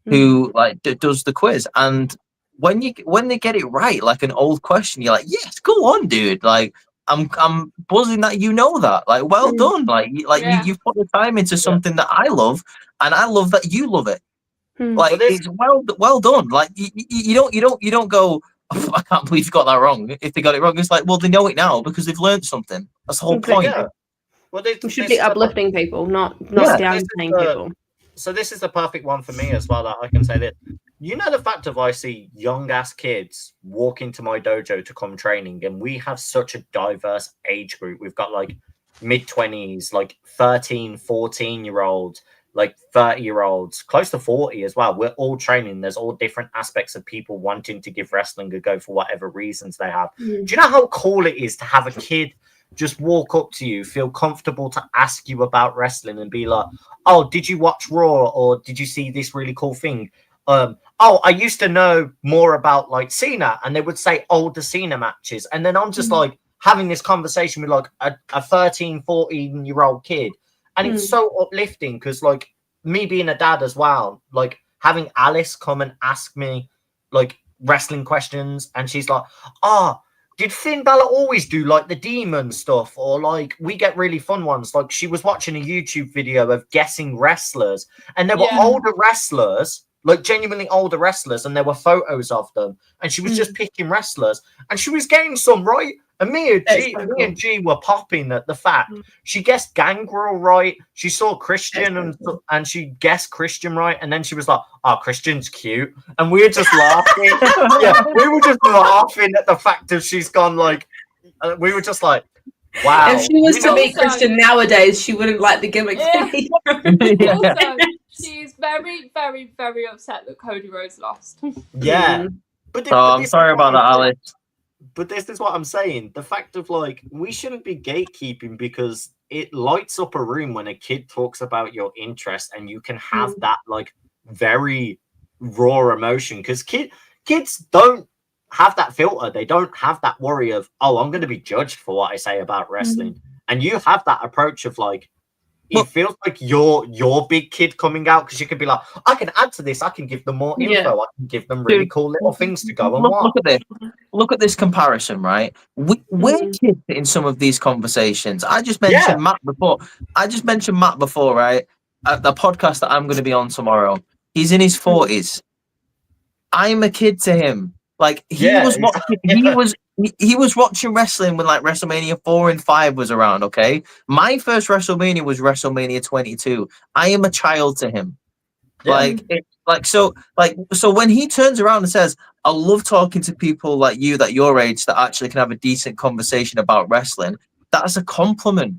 who like does the quiz. And when they get it right, like an old question, you're like, yes, go on, dude. Like I'm buzzing that you know that. Like, well done. You've put the time into something that I love, and I love that you love it. Like, it's well done. Like you don't go, oh, I can't believe you got that wrong. If they got it wrong, it's like, well, they know it now because they've learned something. That's the whole point. Yeah. Well, we should be uplifting people, not downplaying people. So this is the perfect one for me as well, that I can say that. You know, the fact of I see young ass kids walk into my dojo to come training, and we have such a diverse age group. We've got like mid-20s, like 13, 14-year-olds, like 30-year-olds, close to 40 as well. We're all training. There's all different aspects of people wanting to give wrestling a go for whatever reasons they have. Do you know how cool it is to have a kid just walk up to you, feel comfortable to ask you about wrestling and be like, oh, did you watch Raw, or did you see this really cool thing? Oh, I used to know more about like Cena, and they would say older Cena matches. And then I'm just like having this conversation with like a 13, 14-year-old kid. And it's so uplifting because, like, me being a dad as well, like, having Alice come and ask me, like, wrestling questions. And she's like, did Finn Balor always do, like, the demon stuff? Or, like, we get really fun ones. Like, she was watching a YouTube video of guessing wrestlers. And there were older wrestlers, like, genuinely older wrestlers. And there were photos of them. And she was just picking wrestlers. And she was getting some right. And me and G were popping at the fact she guessed Gangrel right. She saw Christian and she guessed Christian right. And then she was like, oh, Christian's cute. And we were just laughing. We were just laughing at the fact that she's gone like, we were just like, wow. If she was to meet Christian nowadays, she wouldn't like the gimmick. Also, she's very, very, very upset that Cody Rhodes lost. Yeah. But I'm sorry about that, Alice. But this is what I'm saying. The fact of, like, we shouldn't be gatekeeping because it lights up a room when a kid talks about your interest, and you can have that, like, very raw emotion, because kids don't have that filter. They don't have that worry of, oh, I'm going to be judged for what I say about wrestling. And you have that approach of like, it feels like you're big kid coming out, because you can be like, I can add to this, I can give them more info, I can give them really cool little things to go and watch. Look at this. Look at this comparison, right? We're kids in some of these conversations. I just mentioned Matt before. Right? The podcast that I'm going to be on tomorrow. He's in his 40s. I'm a kid to him. Like he was watching wrestling when like WrestleMania 4 and 5 was around. Okay, my first WrestleMania was WrestleMania 22. I am a child to him. So when he turns around and says, I love talking to people like you that your age that actually can have a decent conversation about wrestling, that's a compliment.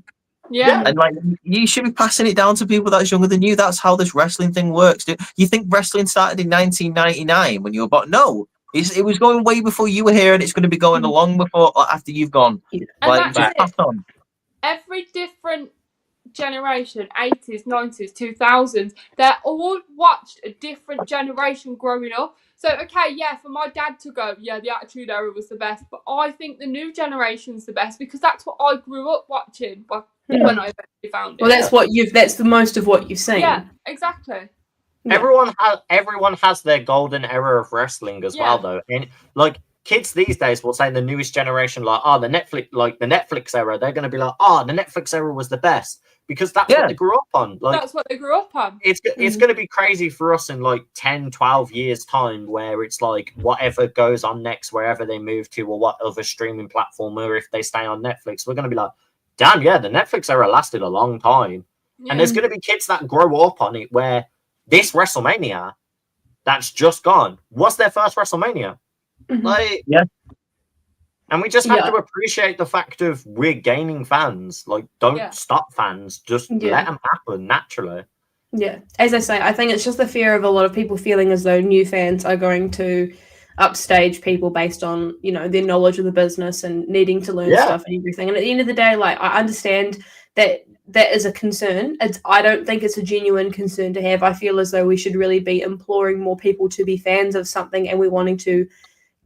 Yeah. And like you should be passing it down to people that's younger than you. That's how this wrestling thing works. You think wrestling started in 1999 when you were born? No. It was going way before you were here, and it's going to be going along before after you've gone. And just pass on. Every different generation, 80s, 90s, 2000s, they're all watched a different generation growing up. So, okay, yeah, for my dad to go, yeah, the Attitude Era was the best, but I think the new generation's the best because that's what I grew up watching when I eventually found it. Well, that's the most of what you've seen. Yeah, exactly. Yeah. Everyone has their golden era of wrestling as well, though. And like kids these days will say the newest generation, like, the Netflix era, they're going to be like, the Netflix era was the best because that's what they grew up on. Like, that's what they grew up on. It's going to be crazy for us in like 10, 12 years time, where it's like whatever goes on next, wherever they move to, or what other streaming platform, or if they stay on Netflix, we're going to be like, damn, yeah, the Netflix era lasted a long time. And there's going to be kids that grow up on it where this WrestleMania that's just gone was their first WrestleMania. And we just have to appreciate the fact of we're gaining fans. Like, don't stop fans. Just let them happen naturally. Yeah. As I say, I think it's just the fear of a lot of people feeling as though new fans are going to upstage people based on, their knowledge of the business and needing to learn stuff and everything. And at the end of the day, like, I understand that is a concern. I don't think it's a genuine concern to have. I feel as though we should really be imploring more people to be fans of something, and we're wanting to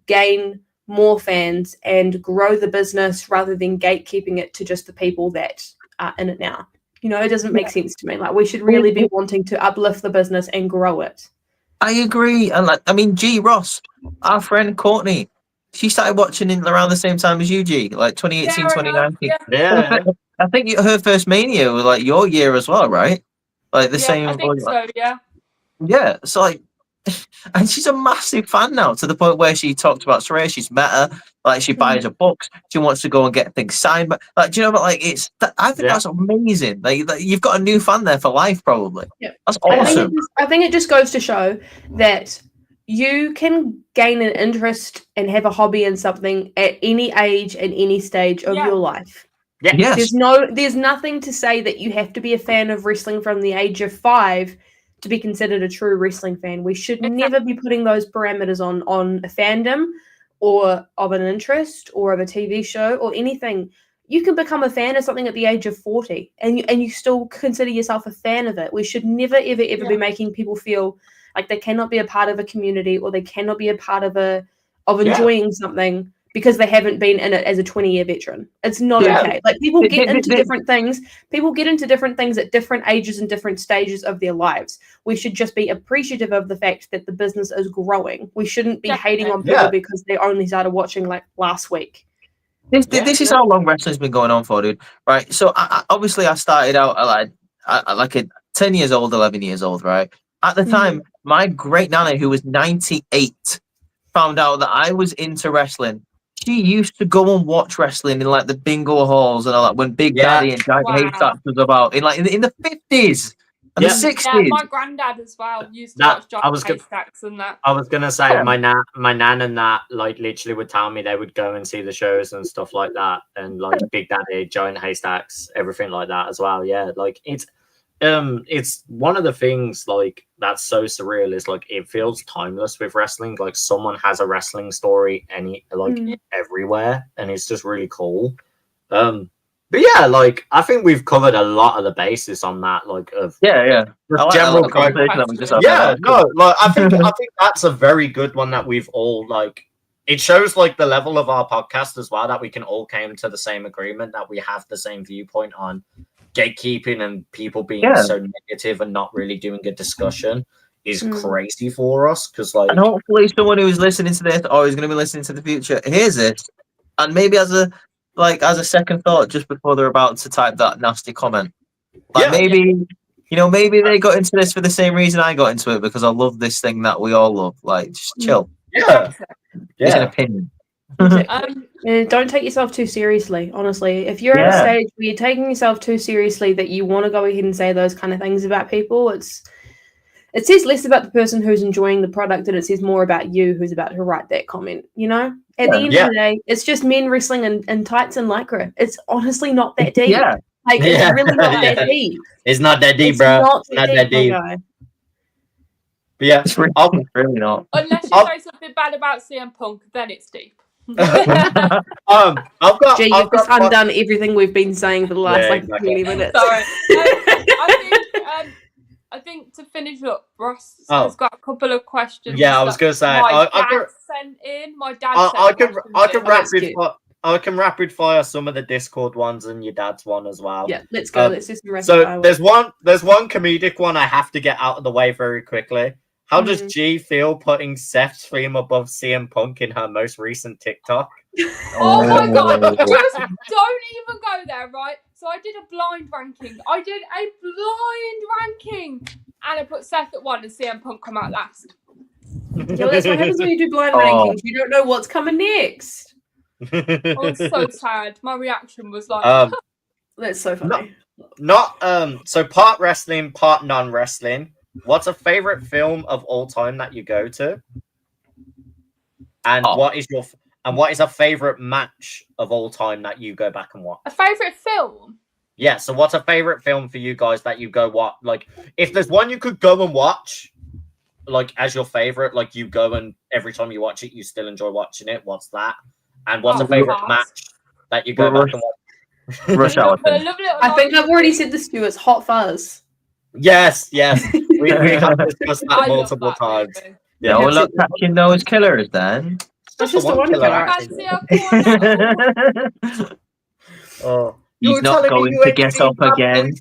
gain more fans and grow the business rather than gatekeeping it to just the people that are in it now. It doesn't make sense to me. Like, we should really be wanting to uplift the business and grow it. I agree. And G. Ross, our friend Courtney, she started watching in around the same time as you, G, like 2018, 2019. Yeah. I think her first Mania was like your year as well, right? Like the same. I think so, yeah. Yeah. So like, and she's a massive fan now, to the point where she talked about Saraya. She's met her, like she buys her books. She wants to go and get things signed. But like, do you know? But like, I think that's amazing. Like you've got a new fan there for life, probably. Yeah, that's awesome. I think it just goes to show that you can gain an interest and have a hobby in something at any age and any stage of your life. Yeah. Yes. There's nothing to say that you have to be a fan of wrestling from the age of 5 to be considered a true wrestling fan. We should never be putting those parameters on a fandom or of an interest or of a TV show or anything. You can become a fan of something at the age of 40 and you still consider yourself a fan of it. We should never, ever, ever be making people feel like they cannot be a part of a community or they cannot be a part of enjoying something because they haven't been in it as a 20-year veteran. It's not okay. Like, people get into different things. People get into different things at different ages and different stages of their lives. We should just be appreciative of the fact that the business is growing. We shouldn't be hating on people because they only started watching like last week. This is how long wrestling's been going on for, dude. Right. So obviously I started out like 10 years old, 11 years old, right? At the time, my great nana, who was 98, found out that I was into wrestling. She used to go and watch wrestling in like the bingo halls and all that when Big Daddy and Giant Haystack was about in the 50s and the 60s. Yeah, my granddad as well used to watch Giant Haystacks and that. I was gonna say my nan and that like literally would tell me they would go and see the shows and stuff like that, and like Big Daddy, Giant Haystacks, everything like that as well. Yeah, like it's one of the things like that's so surreal is like it feels timeless with wrestling. Like someone has a wrestling story everywhere, and it's just really cool. But yeah, like I think we've covered a lot of the basis on that, like of Yeah. the I general like the conversation that we just had. yeah, no, like I think that's a very good one that we've all like. It shows like the level of our podcast as well that we can all came to the same agreement that we have the same viewpoint on gatekeeping and people being so negative and not really doing a discussion is crazy for us because like and hopefully someone who's listening to this or is going to be listening to the future hears it and maybe as a second thought just before they're about to type that nasty comment, like maybe maybe they got into this for the same reason I got into it, because I love this thing that we all love. Like, just chill. It's an opinion. Don't take yourself too seriously, honestly. If you're at a stage where you're taking yourself too seriously that you want to go ahead and say those kind of things about people, it says less about the person who's enjoying the product and it says more about you who's about to write that comment, At the end of the day, it's just men wrestling in tights and lycra. It's honestly not that deep. It's really not that deep. It's not that deep, bro. Not that deep. But yeah, it's really not. Unless you say something bad about CM Punk, then it's deep. I've got. You've just undone everything we've been saying for the last 20 minutes. Sorry. I think to finish up, Ross has got a couple of questions. Yeah, I was going to say. My dad sent in. I can rapid fire some of the Discord ones and your dad's one as well. Yeah, let's go. Let's just rapid fire. There's one comedic one I have to get out of the way very quickly. How does G feel putting Seth's theme above CM Punk in her most recent TikTok? Oh my god! Just don't even go there, right? So I did a blind ranking. And I put Seth at 1 and CM Punk come out last. Yeah, that's what happens when you do blind rankings. You don't know what's coming next. I was so sad. My reaction was like, that's so funny. So part wrestling, part non-wrestling. What's a favorite film of all time that you go to? And what is a favorite match of all time that you go back and watch? A favorite film? Yeah, so what's a favorite film for you guys that you go watch? Like, if there's one you could go and watch, like, as your favorite, like, you go and every time you watch it, you still enjoy watching it, what's that? And what's a favorite match that you go back and watch? Rush Hour. I think I've already said this to you, it's Hot Fuzz. Yes. We have discussed that multiple times. Movie. Yeah, well, look, catching those killers then. That's just the one killer. He's not going to get up again.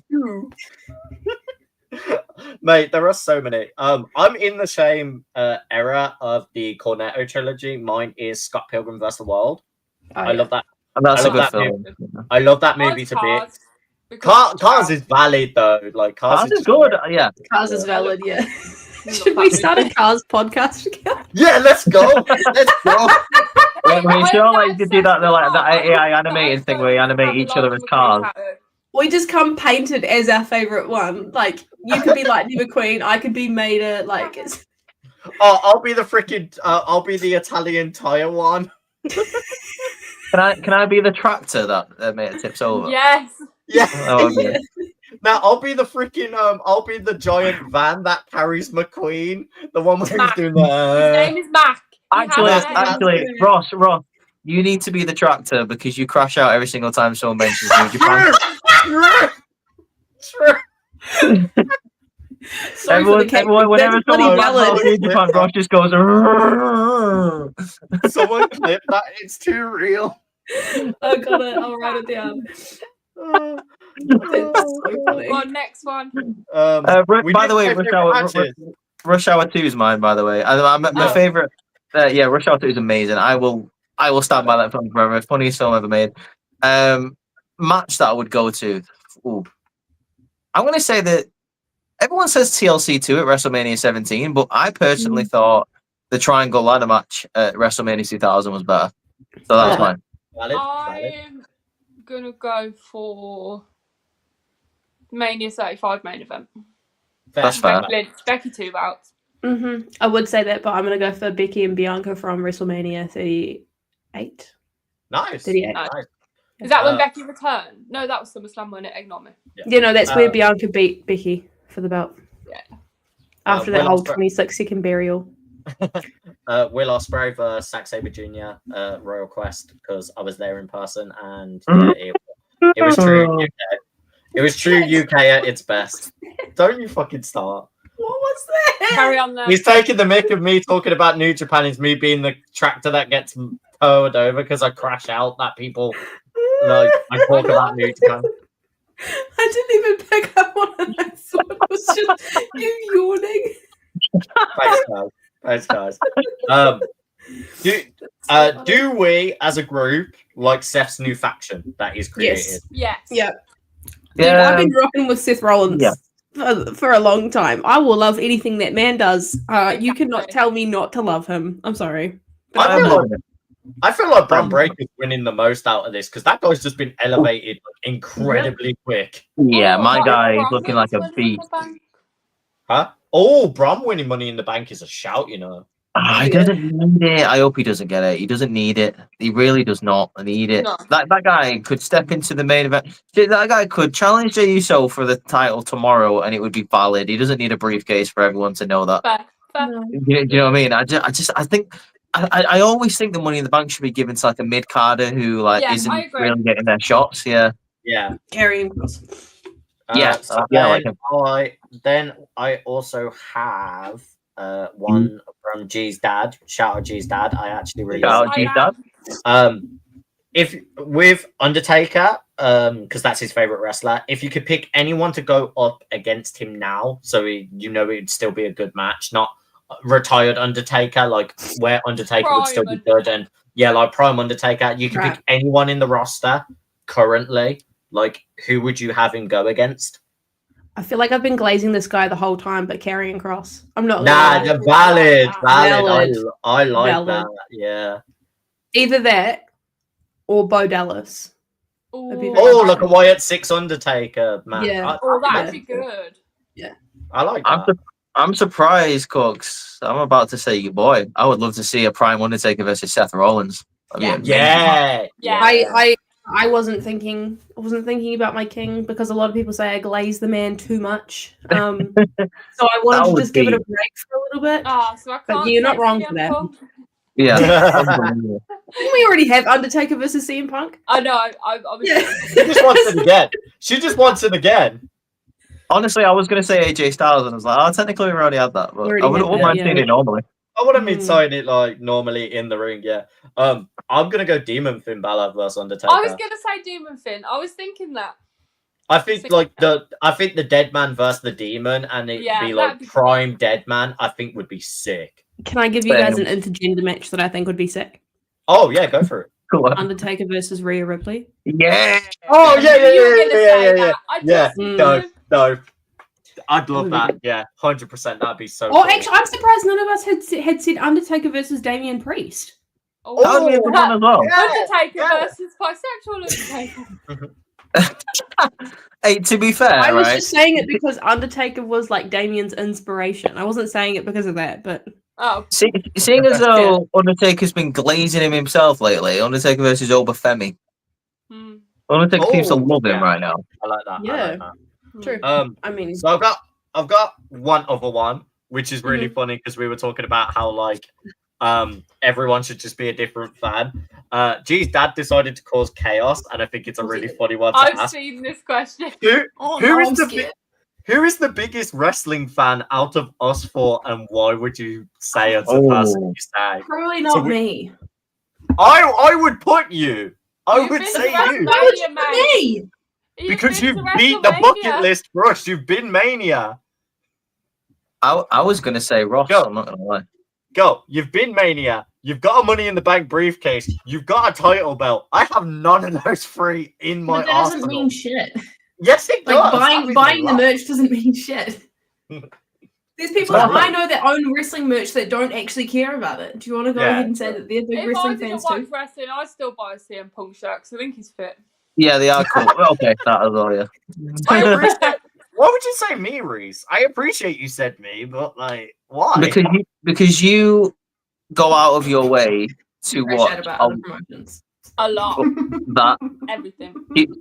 Mate, there are so many. I'm in the same era of the Cornetto trilogy. Mine is Scott Pilgrim vs. the World. I love that. That's a good film. I love that movie to bits. Cars is valid though. Like Cars is good. Yeah, Cars is valid. Yeah. Should we start a Cars podcast together? Yeah, let's go. Let's go. We sure like to do that. Like that AI animated thing where we animate each other as cars. We just come painted as our favorite one. Like you could be Lightning McQueen, I could be Maida. Like it's. Oh, I'll be the freaking. I'll be the Italian tire one. Can I be the tractor that made it tips over? Yes. Yeah. Oh, okay. Now I'll be the freaking I'll be the giant van that carries McQueen, the one where he's doing His name is Mac. Actually, Ross, you need to be the tractor because you crash out every single time someone mentions you. True. Everyone, whenever someone mentions Japan, Ross just goes. Someone clip that. It's too real. I got it. I'll write it down. So next one. By the way, Rush Hour 2 is mine. By the way, my favorite. Rush Hour 2 is amazing. I will stand by that film forever. Funniest film ever made. Match that I would go to. Ooh. I'm going to say that everyone says TLC 2 at WrestleMania 17, but I personally thought the Triangle Ladder match at WrestleMania 2000 was better. So that's mine. I'm gonna go for Mania 35 main event. That's fair. Becky 2 bouts. I would say that, but I'm gonna go for Becky and Bianca from WrestleMania 38. Nice. 38. Nice. Is that when Becky returned? No, that was SummerSlam when it Ignore Me. Yeah, no, that's where Bianca beat Becky for the belt. Yeah. After that whole 26-second burial. Will Ospreay versus Zack Sabre Jr. Royal Quest because I was there in person and It was true UK. It was true UK at its best. Don't you fucking start. What was that? Carry on there. He's taking the mick of me talking about New Japan is me being the tractor that gets towed over because I crash out that people like I talk about New Japan. I didn't even pick up on it. I thought it was just you yawning. Thanks, guys. Do we as a group like Seth's new faction that he's created? Yes. Yeah. Yeah. I've been rocking with Seth Rollins for a long time. I will love anything that man does. You cannot tell me not to love him. I'm sorry. I feel like Bron Breakker's winning the most out of this because that guy's just been elevated incredibly quick. Yeah, my guy is looking like a beast. Huh? Oh, Bron winning Money in the Bank is a shout, you know. He doesn't need it. I hope he doesn't get it. He doesn't need it. He really does not need it. No. That guy could step into the main event. That guy could challenge Jey Uso for the title tomorrow, and it would be valid. He doesn't need a briefcase for everyone to know that. Fair. You know what I mean? I always think the Money in the Bank should be given to like a mid carder who isn't really getting their shots. Yeah. Carrying. Then I also have one from G's dad. Shout out G's dad. I actually really shout out G's dad. If with Undertaker, because that's his favorite wrestler, if you could pick anyone to go up against him now, so it'd still be a good match, not retired Undertaker, like where Undertaker would still be good, and like prime Undertaker, you could pick anyone in the roster currently. Like, who would you have him go against? I feel like I've been glazing this guy the whole time, but Karrion Kross. I'm not. Nah, valid. I like that. Yeah. Either that or Bo Dallas. Like a Wyatt 6 Undertaker, man. Yeah. That'd be good. Yeah. I like that. I'm surprised, Cooks. I'm about to say, boy, I would love to see a prime Undertaker versus Seth Rollins. Yeah. I wasn't thinking about my king because a lot of people say I glaze the man too much. So I wanted to just give it a break for a little bit. So I can't. But you're not wrong for that. Yeah. We already have Undertaker versus CM Punk. I know. I She just wants it again. She just wants it again. Honestly, I was going to say AJ Styles, and I was like, technically we already had that, but I wouldn't mind seeing it normally. I wouldn't mean signing it like normally in the ring, I'm gonna go Demon Finn Balor versus Undertaker. I was gonna say Demon Finn. I was thinking that. I think the Dead Man versus the Demon, and it'd be like prime Dead Man. I think would be sick. Can I give you guys an intergender match that I think would be sick? Oh yeah, go for it. Cool. Undertaker versus Rhea Ripley. Yeah. Oh yeah. No. I'd love that. Yeah, 100%. That'd be so. Oh, cool. Actually, I'm surprised none of us had said Undertaker versus Damian Priest. That would be a good one as well. Undertaker versus bisexual Undertaker. Hey, to be fair, I was just saying it because Undertaker was like Damian's inspiration. I wasn't saying it because of that, but seeing as though Undertaker's been glazing him himself lately, Undertaker versus Obafemi. Undertaker seems to love him right now. I like that. Yeah. I like that. True. I mean, so I've got one other one, which is really funny because we were talking about how like everyone should just be a different fan. G's dad decided to cause chaos, and I think it's a really funny one to I've ask. seen this question. Who is the biggest wrestling fan out of us four, and why would you say as a person you say? Probably not me. I would put you. I would say you. Me. Because you've beat the bucket list for us. You've been Mania. I was going to say Ross. I'm not going to lie. Go. You've been Mania. You've got a Money in the Bank briefcase. You've got a title belt. I have none of those three in my arsenal. That doesn't mean shit. Yes, it does. Buying the merch doesn't mean shit. There's people that I know that own wrestling merch that don't actually care about it. Do you want to go ahead and say that they're big wrestling fans too? If I didn't watch wrestling, I'd still buy a CM Punk shirt because I think he's fit. Yeah, they are cool. Okay, that as well, yeah. Why would you say me, Reese? I appreciate you said me, but like, why? Because you go out of your way to watch a lot. That everything.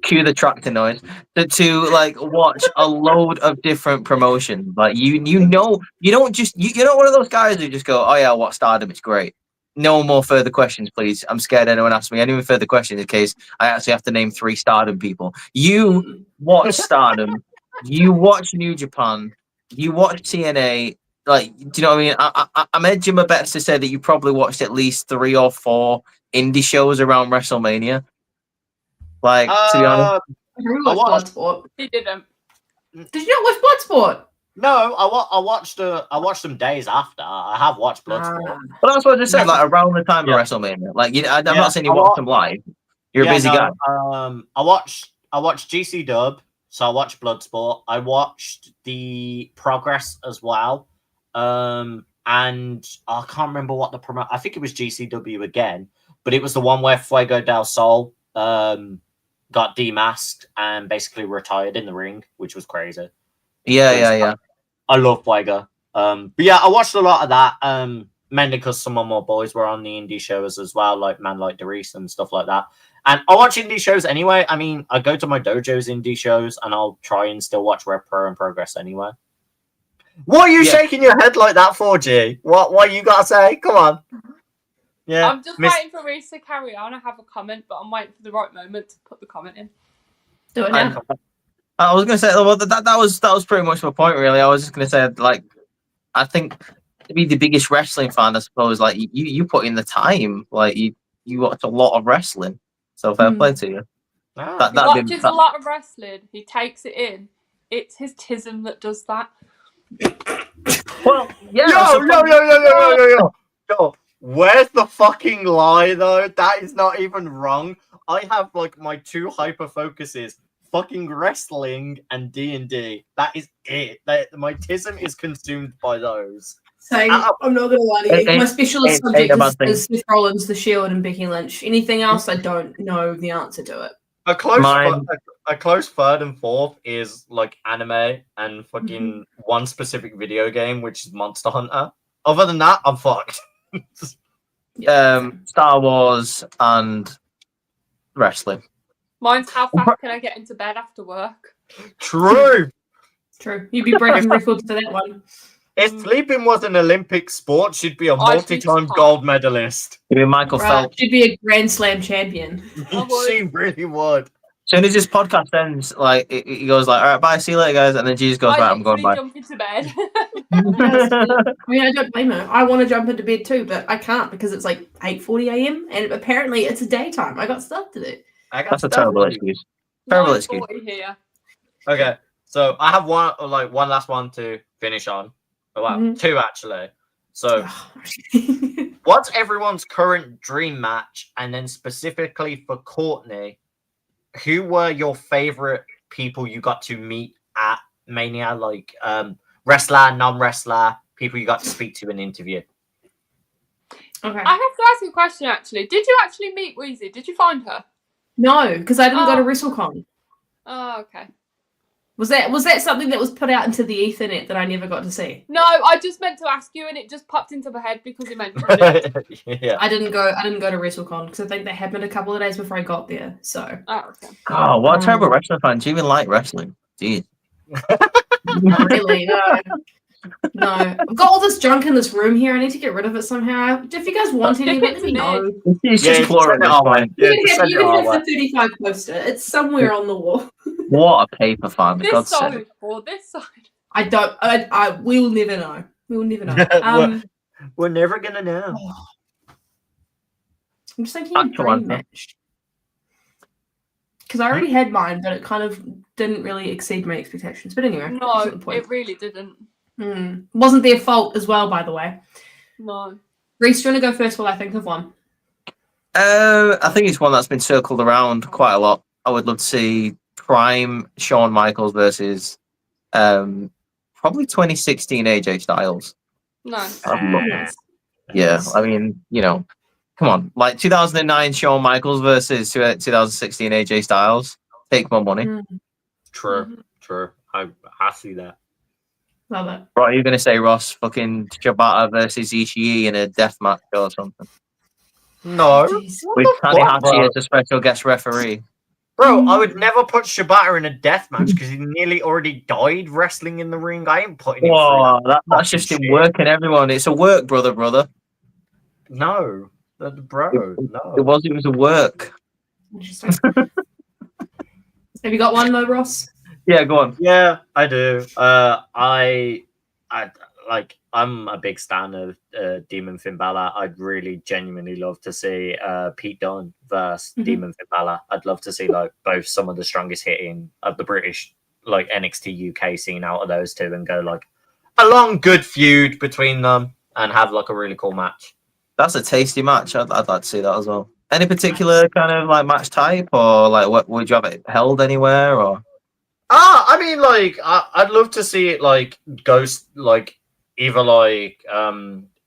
Cue the tractor noise. To like watch a load of different promotions. Like you know, you don't just you're not one of those guys who just go, oh yeah, what Stardom? It's great. no more further questions, please. I'm scared anyone asks me any further questions in case I actually have to name 3 Stardom people. You watch Stardom, you watch New Japan, you watch TNA. Like, do you know what I mean? I'm edging my bets to say that you probably watched at least 3 or 4 indie shows around WrestleMania. Like, to be honest, Who watched Bloodsport? He didn't. Did you not watch Bloodsport? No, I watched them days after. I have watched Bloodsport. But that's what I just said. Like around the time of WrestleMania. Like, I'm not saying you watched them live. You're a busy guy. I watched GC Dub, so I watched Bloodsport. I watched the Progress as well. And I can't remember what the I think it was GCW again, but it was the one where Fuego del Sol got demasked and basically retired in the ring, which was crazy. Yeah. I love Fuego. But yeah, I watched a lot of that. Mainly because some of my boys were on the indie shows as well, like Man Like Derice and stuff like that. And I watch indie shows anyway. I mean, I go to my dojo's indie shows and I'll try and still watch Rev Pro and Progress anyway. What are you shaking your head like that for, G? What you gotta say? Come on. Yeah. I'm just waiting for Reese to carry on. I have a comment, but I'm waiting for the right moment to put the comment in. Do it now. I was gonna say, well, that was pretty much my point, really. I was just gonna say, like, I think to be the biggest wrestling fan, I suppose, like you put in the time, like you watch a lot of wrestling, so fair play to you. He watches a lot of wrestling. He takes it in. It's his tism that does that. Well, yeah. Yo. Where's the fucking lie, though? That is not even wrong. I have, like, my 2 hyper focuses. Fucking wrestling and D&D. That is it. My tism is consumed by those. Same. I'm not gonna lie to you. My specialist subject is Seth Rollins, The Shield, and Becky Lynch. Anything else, I don't know the answer to it. A close third and fourth is like anime and fucking one specific video game, which is Monster Hunter. Other than that, I'm fucked. Star Wars and wrestling. Mine's how fast can I get into bed after work? True. You'd be breaking records for that one. If sleeping was an Olympic sport, she'd be a multi-time gold medalist. You'd be Michael Phelps. She'd be a Grand Slam champion. She really would. As soon as this podcast ends, like he goes like, "All right, bye, see you later, guys," and then Jesus goes, "Right, I'm going bye." Jump into bed. I mean, I don't blame her. I want to jump into bed too, but I can't because it's like 8:40 a.m. and apparently it's a daytime. I got stuff to do. That's a terrible excuse. Terrible excuse. Here. Okay, so I have one last one to finish on. Well, 2 actually. So, what's everyone's current dream match? And then specifically for Courtney, who were your favorite people you got to meet at Mania? Like wrestler, non-wrestler, people you got to speak to and interview. Okay. I have to ask you a question, actually. Did you actually meet Wheezy? Did you find her? No, because I didn't go to WrestleCon. Oh, okay. Was that something that was put out into the Ethernet that I never got to see? No, I just meant to ask you, and it just popped into my head because you mentioned it. Yeah. I didn't go to WrestleCon because I think that happened a couple of days before I got there. So. Oh, okay. Oh, what a terrible wrestling fan! Do you even like wrestling? Jeez. Not really. No. I've got all this junk in this room here. I need to get rid of it somehow. If you guys want any, let me know. It's just flooring this one. You can have the 35 poster. It's somewhere on the wall. What a paper fan! This side or this side? I will never know. We'll never know. We're never gonna know. I'm just thinking of dream match. Because I already had mine, but it kind of didn't really exceed my expectations. But anyway, no, it really didn't. Wasn't their fault as well, by the way. No. Reese, do you want to go first while I think of one? I think it's one that's been circled around quite a lot. I would love to see prime Shawn Michaels versus probably 2016 AJ Styles. Nice. Yeah, I mean, come on. Like 2009 Shawn Michaels versus 2016 AJ Styles. Take my money. True. I see that. Love it. What are you going to say, Ross? Fucking Shibata versus Ishii in a death match or something? No. With Tanahashi as a special guest referee. Bro, I would never put Shibata in a death match because he nearly already died wrestling in the ring. I ain't putting him through that's just him working, everyone. It's a work, brother. No, bro, no. It was a work. Interesting. Have you got one though, Ross? Yeah, go on. Yeah, I do. I'm a big stan of Demon Finn Balor. I'd really genuinely love to see Pete Dunne versus Demon Finn Balor. I'd love to see like both some of the strongest hitting of the British like NXT UK scene out of those two and go like a long good feud between them and have like a really cool match. That's a tasty match. I'd like to see that as well. Any particular kind of like match type, or like what would you have it held anywhere, or? I mean, like I'd love to see it like ghost like either like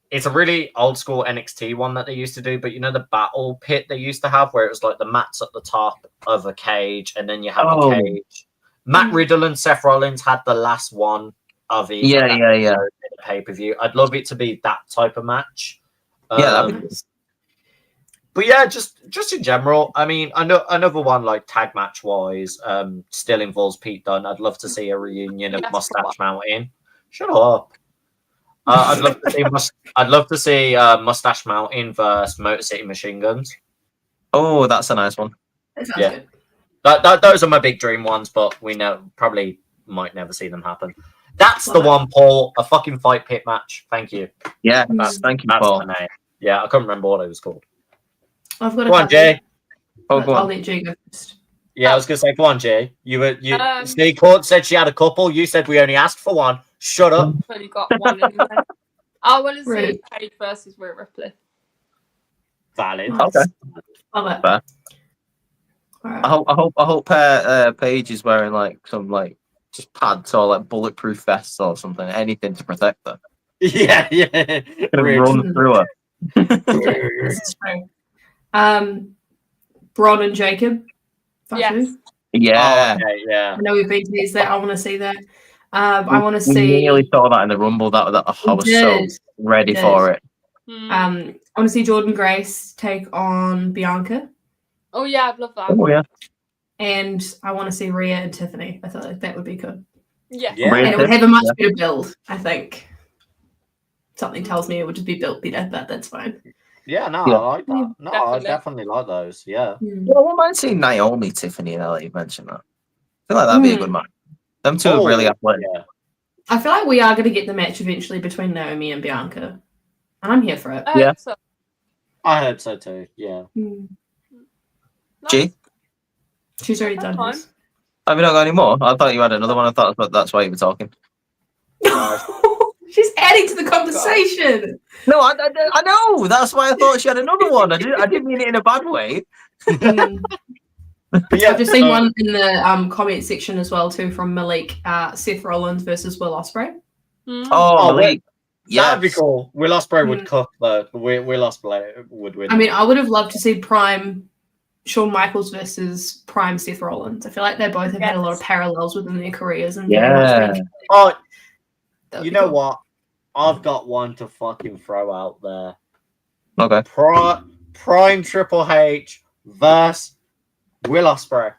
it's a really old school NXT one that they used to do, but you know the battle pit they used to have where it was like the mats at the top of a cage and then you have a cage. Matt Riddle and Seth Rollins had the last one of each. Yeah. Pay-per-view. I'd love it to be that type of match. That'd be nice. But yeah, just in general, I mean, I know another one like tag match wise, still involves Pete Dunne. I'd love to see a reunion of Mustache Mountain. Shut up. I'd love to see Mustache Mountain versus Motor City Machine Guns. Oh, that's a nice one. That sounds good. Those are my big dream ones, but we know probably might never see them happen. That's the one, Paul. A fucking fight pit match. Thank you. Yeah, thank you, Paul. My name. Yeah, I couldn't remember what it was called. I've got go on, Jay. Oh, go on. I'll let Jay go first. Yeah, I was gonna say, go on, Jay. Snake Court said she had a couple. You said we only asked for one. Shut up. I've only got one anyway. I want to see Paige versus Rhea Ripley. Valid. Okay. Love it. Fair. Right. I hope Paige is wearing like some like just pads or like bulletproof vests or something, anything to protect her. Yeah. Gonna run through her. This is true. Bron and Jacob. Yes. Yeah. Oh, okay, yeah. I know we've been teased that. I want to see that. I want to We see. nearly saw that in the Rumble. That I was so ready for it. I want to see Jordan Grace take on Bianca. Oh yeah, I'd love that. Oh yeah. And I want to see Rhea and Tiffany. I thought like that would be good. Yeah. And it would have a much better build, I think. Something tells me it would just be built better, but that's fine. Yeah, no, I like that. No, I definitely like those. Yeah. Well, I might see Naomi, Tiffany, and Ellie. You mentioned that. I feel like that'd be a good match. Them two are really athletic. Yeah. I feel like we are going to get the match eventually between Naomi and Bianca. And I'm here for it. I hope so. I hope so too. Yeah. G? She's already done this. Have you not got any more? I thought you had another one. I thought that's why you were talking. She's adding to the conversation. No, I know. That's why I thought she had another one. I didn't mean it in a bad way. Yeah, I've just seen one in the comment section as well too from Malik. Seth Rollins versus Will Ospreay. Oh, Malik. Yeah, that'd be cool. Will Ospreay would cook though. Will Ospreay would win. I mean, I would have loved to see Prime Shawn Michaels versus Prime Seth Rollins. I feel like they both have had a lot of parallels within their careers. And you know what? I've got one to fucking throw out there. Okay. Prime Triple H versus Will Ospreay.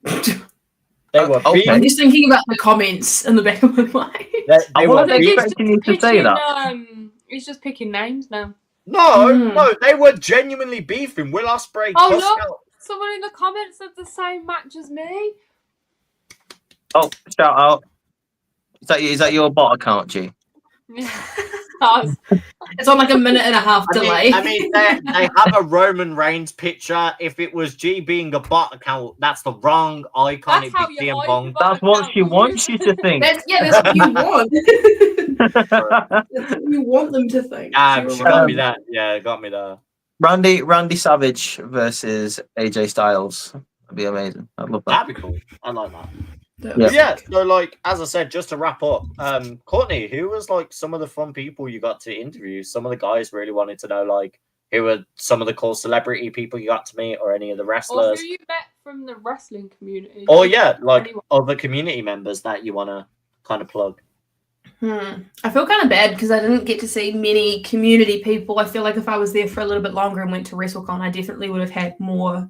They were beefing. I'm just thinking about the comments in the back of my mind. I wasn't expecting you to say that. He's just picking names now. No, they were genuinely beefing. Will Ospreay. Oh look, someone in the comments said the same match as me. Oh, shout out! Is that your bot account, G? It's on like a minute and a half delay. I mean they have a Roman Reigns picture. If it was G being a bot account, that's the wrong icon. That's how you like. That's what she wants you to think. That's what you want. You want them to think. She got me that. Yeah, got me there. Randy Savage versus AJ Styles. That'd be amazing. I'd love that. That'd be cool. I like that. Yeah, so like as I said, just to wrap up, Courtney, who was like some of the fun people you got to interview? Some of the guys really wanted to know like who were some of the cool celebrity people you got to meet, or any of the wrestlers, or who you met from the wrestling community, or like other community members that you want to kind of plug. I feel kind of bad because I didn't get to see many community people. I feel like if I was there for a little bit longer and went to WrestleCon, I definitely would have had more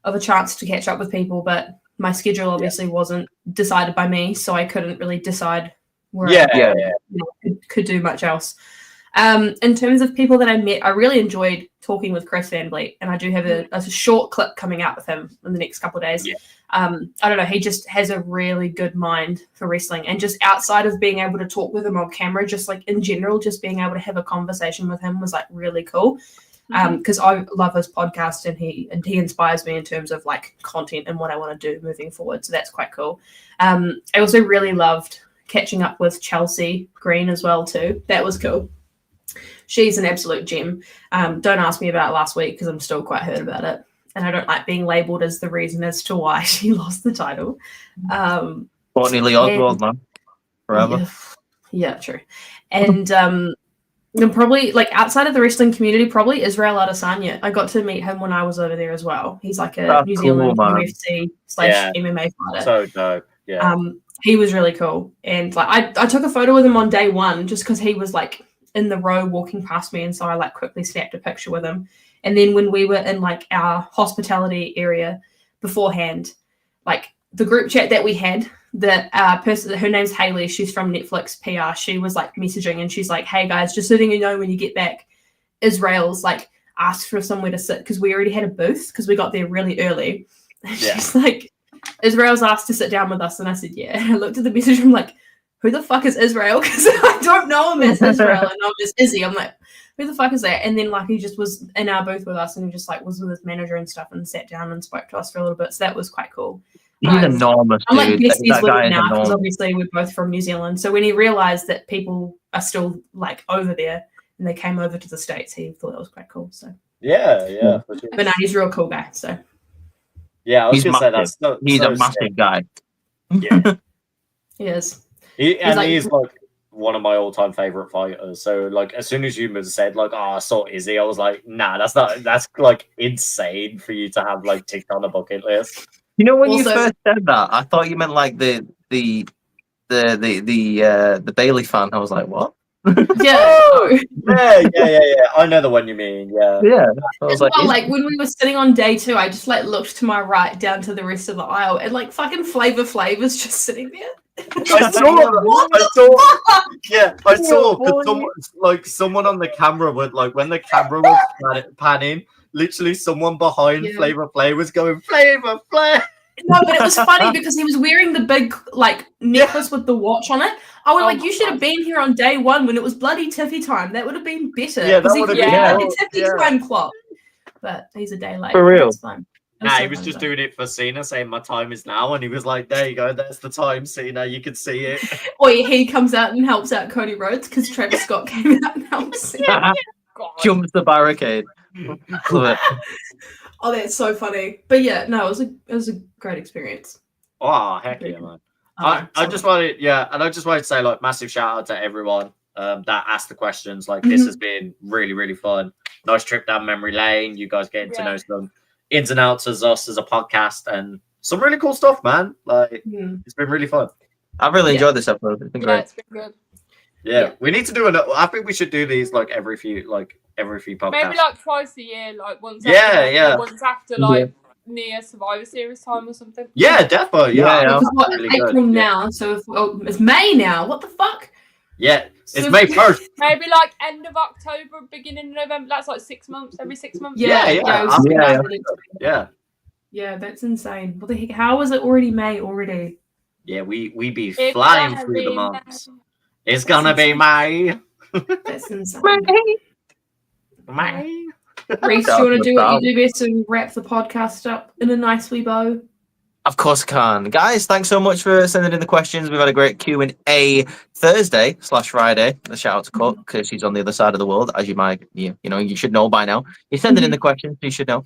of a chance to catch up with people, but my schedule obviously wasn't decided by me, so I couldn't really decide where I could do much else. In terms of people that I met, I really enjoyed talking with Chris Van Vliet, and I do have a short clip coming out with him in the next couple of days. Yeah. I don't know, he just has a really good mind for wrestling, and just outside of being able to talk with him on camera, just like in general, just being able to have a conversation with him was like really cool. Because I love his podcast, and he inspires me in terms of like content and what I want to do moving forward. So that's quite cool. I also really loved catching up with Chelsea Green as well too. That was cool. She's an absolute gem. Don't ask me about last week because I'm still quite hurt about it, and I don't like being labelled as the reason as to why she lost the title. Courtney Lee Oswald, man, forever. Yeah, true. And probably like outside of the wrestling community, probably Israel Adesanya. I got to meet him when I was over there as well. He's like a New Zealand UFC / MMA fighter. So dope. Yeah. He was really cool, and like I took a photo with him on day one just because he was like in the row walking past me, and so I like quickly snapped a picture with him. And then when we were in like our hospitality area beforehand, like the group chat that we had, the person, her name's Haley, she's from Netflix PR, she was like messaging, and she's like, hey guys, just letting you know when you get back, Israel's like asked for somewhere to sit because we already had a booth because we got there really early. She's like, Israel's asked to sit down with us, and I said yeah. And I looked at the message, I'm like, who the fuck is Israel? Because I don't know him as Israel, and I'm just Izzy. I'm like, who the fuck is that? And then like he just was in our booth with us, and he just like was with his manager and stuff, and sat down and spoke to us for a little bit. So that was quite cool. He's enormous, I'm like dude. besties with him now because obviously we're both from New Zealand. So when he realised that people are still like over there and they came over to the States, he thought that was quite cool. So yeah. For sure. But no, he's a real cool guy. So yeah, I was he's gonna say that's he's a massive guy. Yeah, he is. He's like one of my all-time favorite fighters. So like as soon as you said like, oh, I saw Izzy, I was like, nah, that's like insane for you to have like ticked on a bucket list. You know, when you first said that, I thought you meant like the Bailey fan. I was like, what? Yeah. Yeah. I know the one you mean. Yeah. I was like when we were sitting on day 2, I just like looked to my right down to the rest of the aisle, and like fucking Flavor Flav's just sitting there. I saw someone on the camera would like when the camera was panning, literally someone behind Flavor Flav was going Flavor Flav. No, but it was funny because he was wearing the big like necklace with the watch on it. I was like, you should have been here on day 1 when it was bloody Tiffy time. That would have been better. Yeah, that would have been Tiffy time clock. But he's a day late. For real. It's fine. He was just doing it for Cena, saying my time is now, and he was like, there you go, that's the time, Cena, you can see it. Or he comes out and helps out Cody Rhodes because Travis Scott came out and helps him. Jumps the barricade. Love it. Oh, that's so funny. But yeah, no, it was a great experience. Oh, heck yeah, man. I just wanted to say like massive shout out to everyone that asked the questions. Like this has been really, really fun. Nice trip down memory lane. You guys getting to know some ins and outs as us as a podcast and some really cool stuff, man. Like it's been really fun. I've really enjoyed this episode. It's been great. It's been good. Yeah, we need to do I think we should do these like every few podcasts. Maybe like twice a year, like once. Once after like near Survivor Series time or something. Yeah, definitely. Yeah. What, really April now, so if, it's May now. What the fuck? Yeah, it's May 1st. Maybe like end of October, beginning of November. That's like 6 months. Every 6 months. Yeah. Yeah, that's insane. What the heck? How was it already May already? Yeah, we be flying through the months. It's gonna be May. That's insane. May. Reese, do you want to do what you do best and wrap the podcast up in a nice wee bow? Of course I can. Guys, thanks so much for sending in the questions. We've had a great Q&A Thursday/Friday. A shout out to Cook because she's on the other side of the world, as you might, you should know by now. You're sending in the questions, you should know.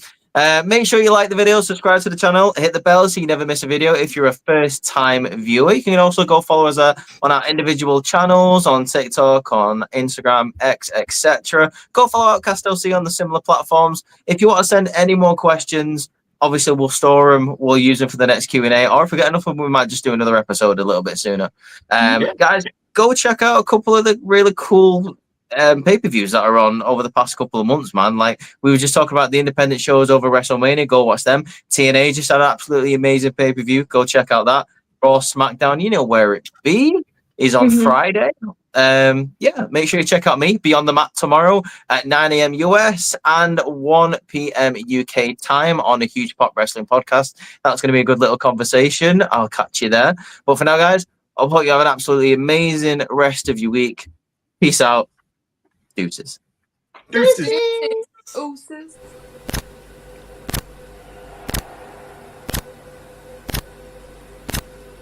Make sure you like the video, subscribe to the channel, hit the bell so you never miss a video. If you're a first-time viewer, you can also go follow us on our individual channels, on TikTok, on Instagram, X, etc. Go follow Outcast OC on the similar platforms. If you want to send any more questions, obviously we'll store them, we'll use them for the next Q&A, or if we get enough of them, we might just do another episode a little bit sooner. Guys, go check out a couple of the really cool pay-per-views that are on over the past couple of months, man. Like we were just talking about the independent shows over WrestleMania. Go watch them. TNA just had an absolutely amazing pay-per-view. Go check out that. Raw, SmackDown, you know where it be, is on Friday. yeah, make sure you check out me Beyond the Mat tomorrow at 9 a.m. US and 1 p.m. UK time on a Huge Pop Wrestling podcast. That's going to be a good little conversation. I'll catch you there. But for now, guys, I hope you have an absolutely amazing rest of your week. Peace out. Deuces. Deuces. Deuces.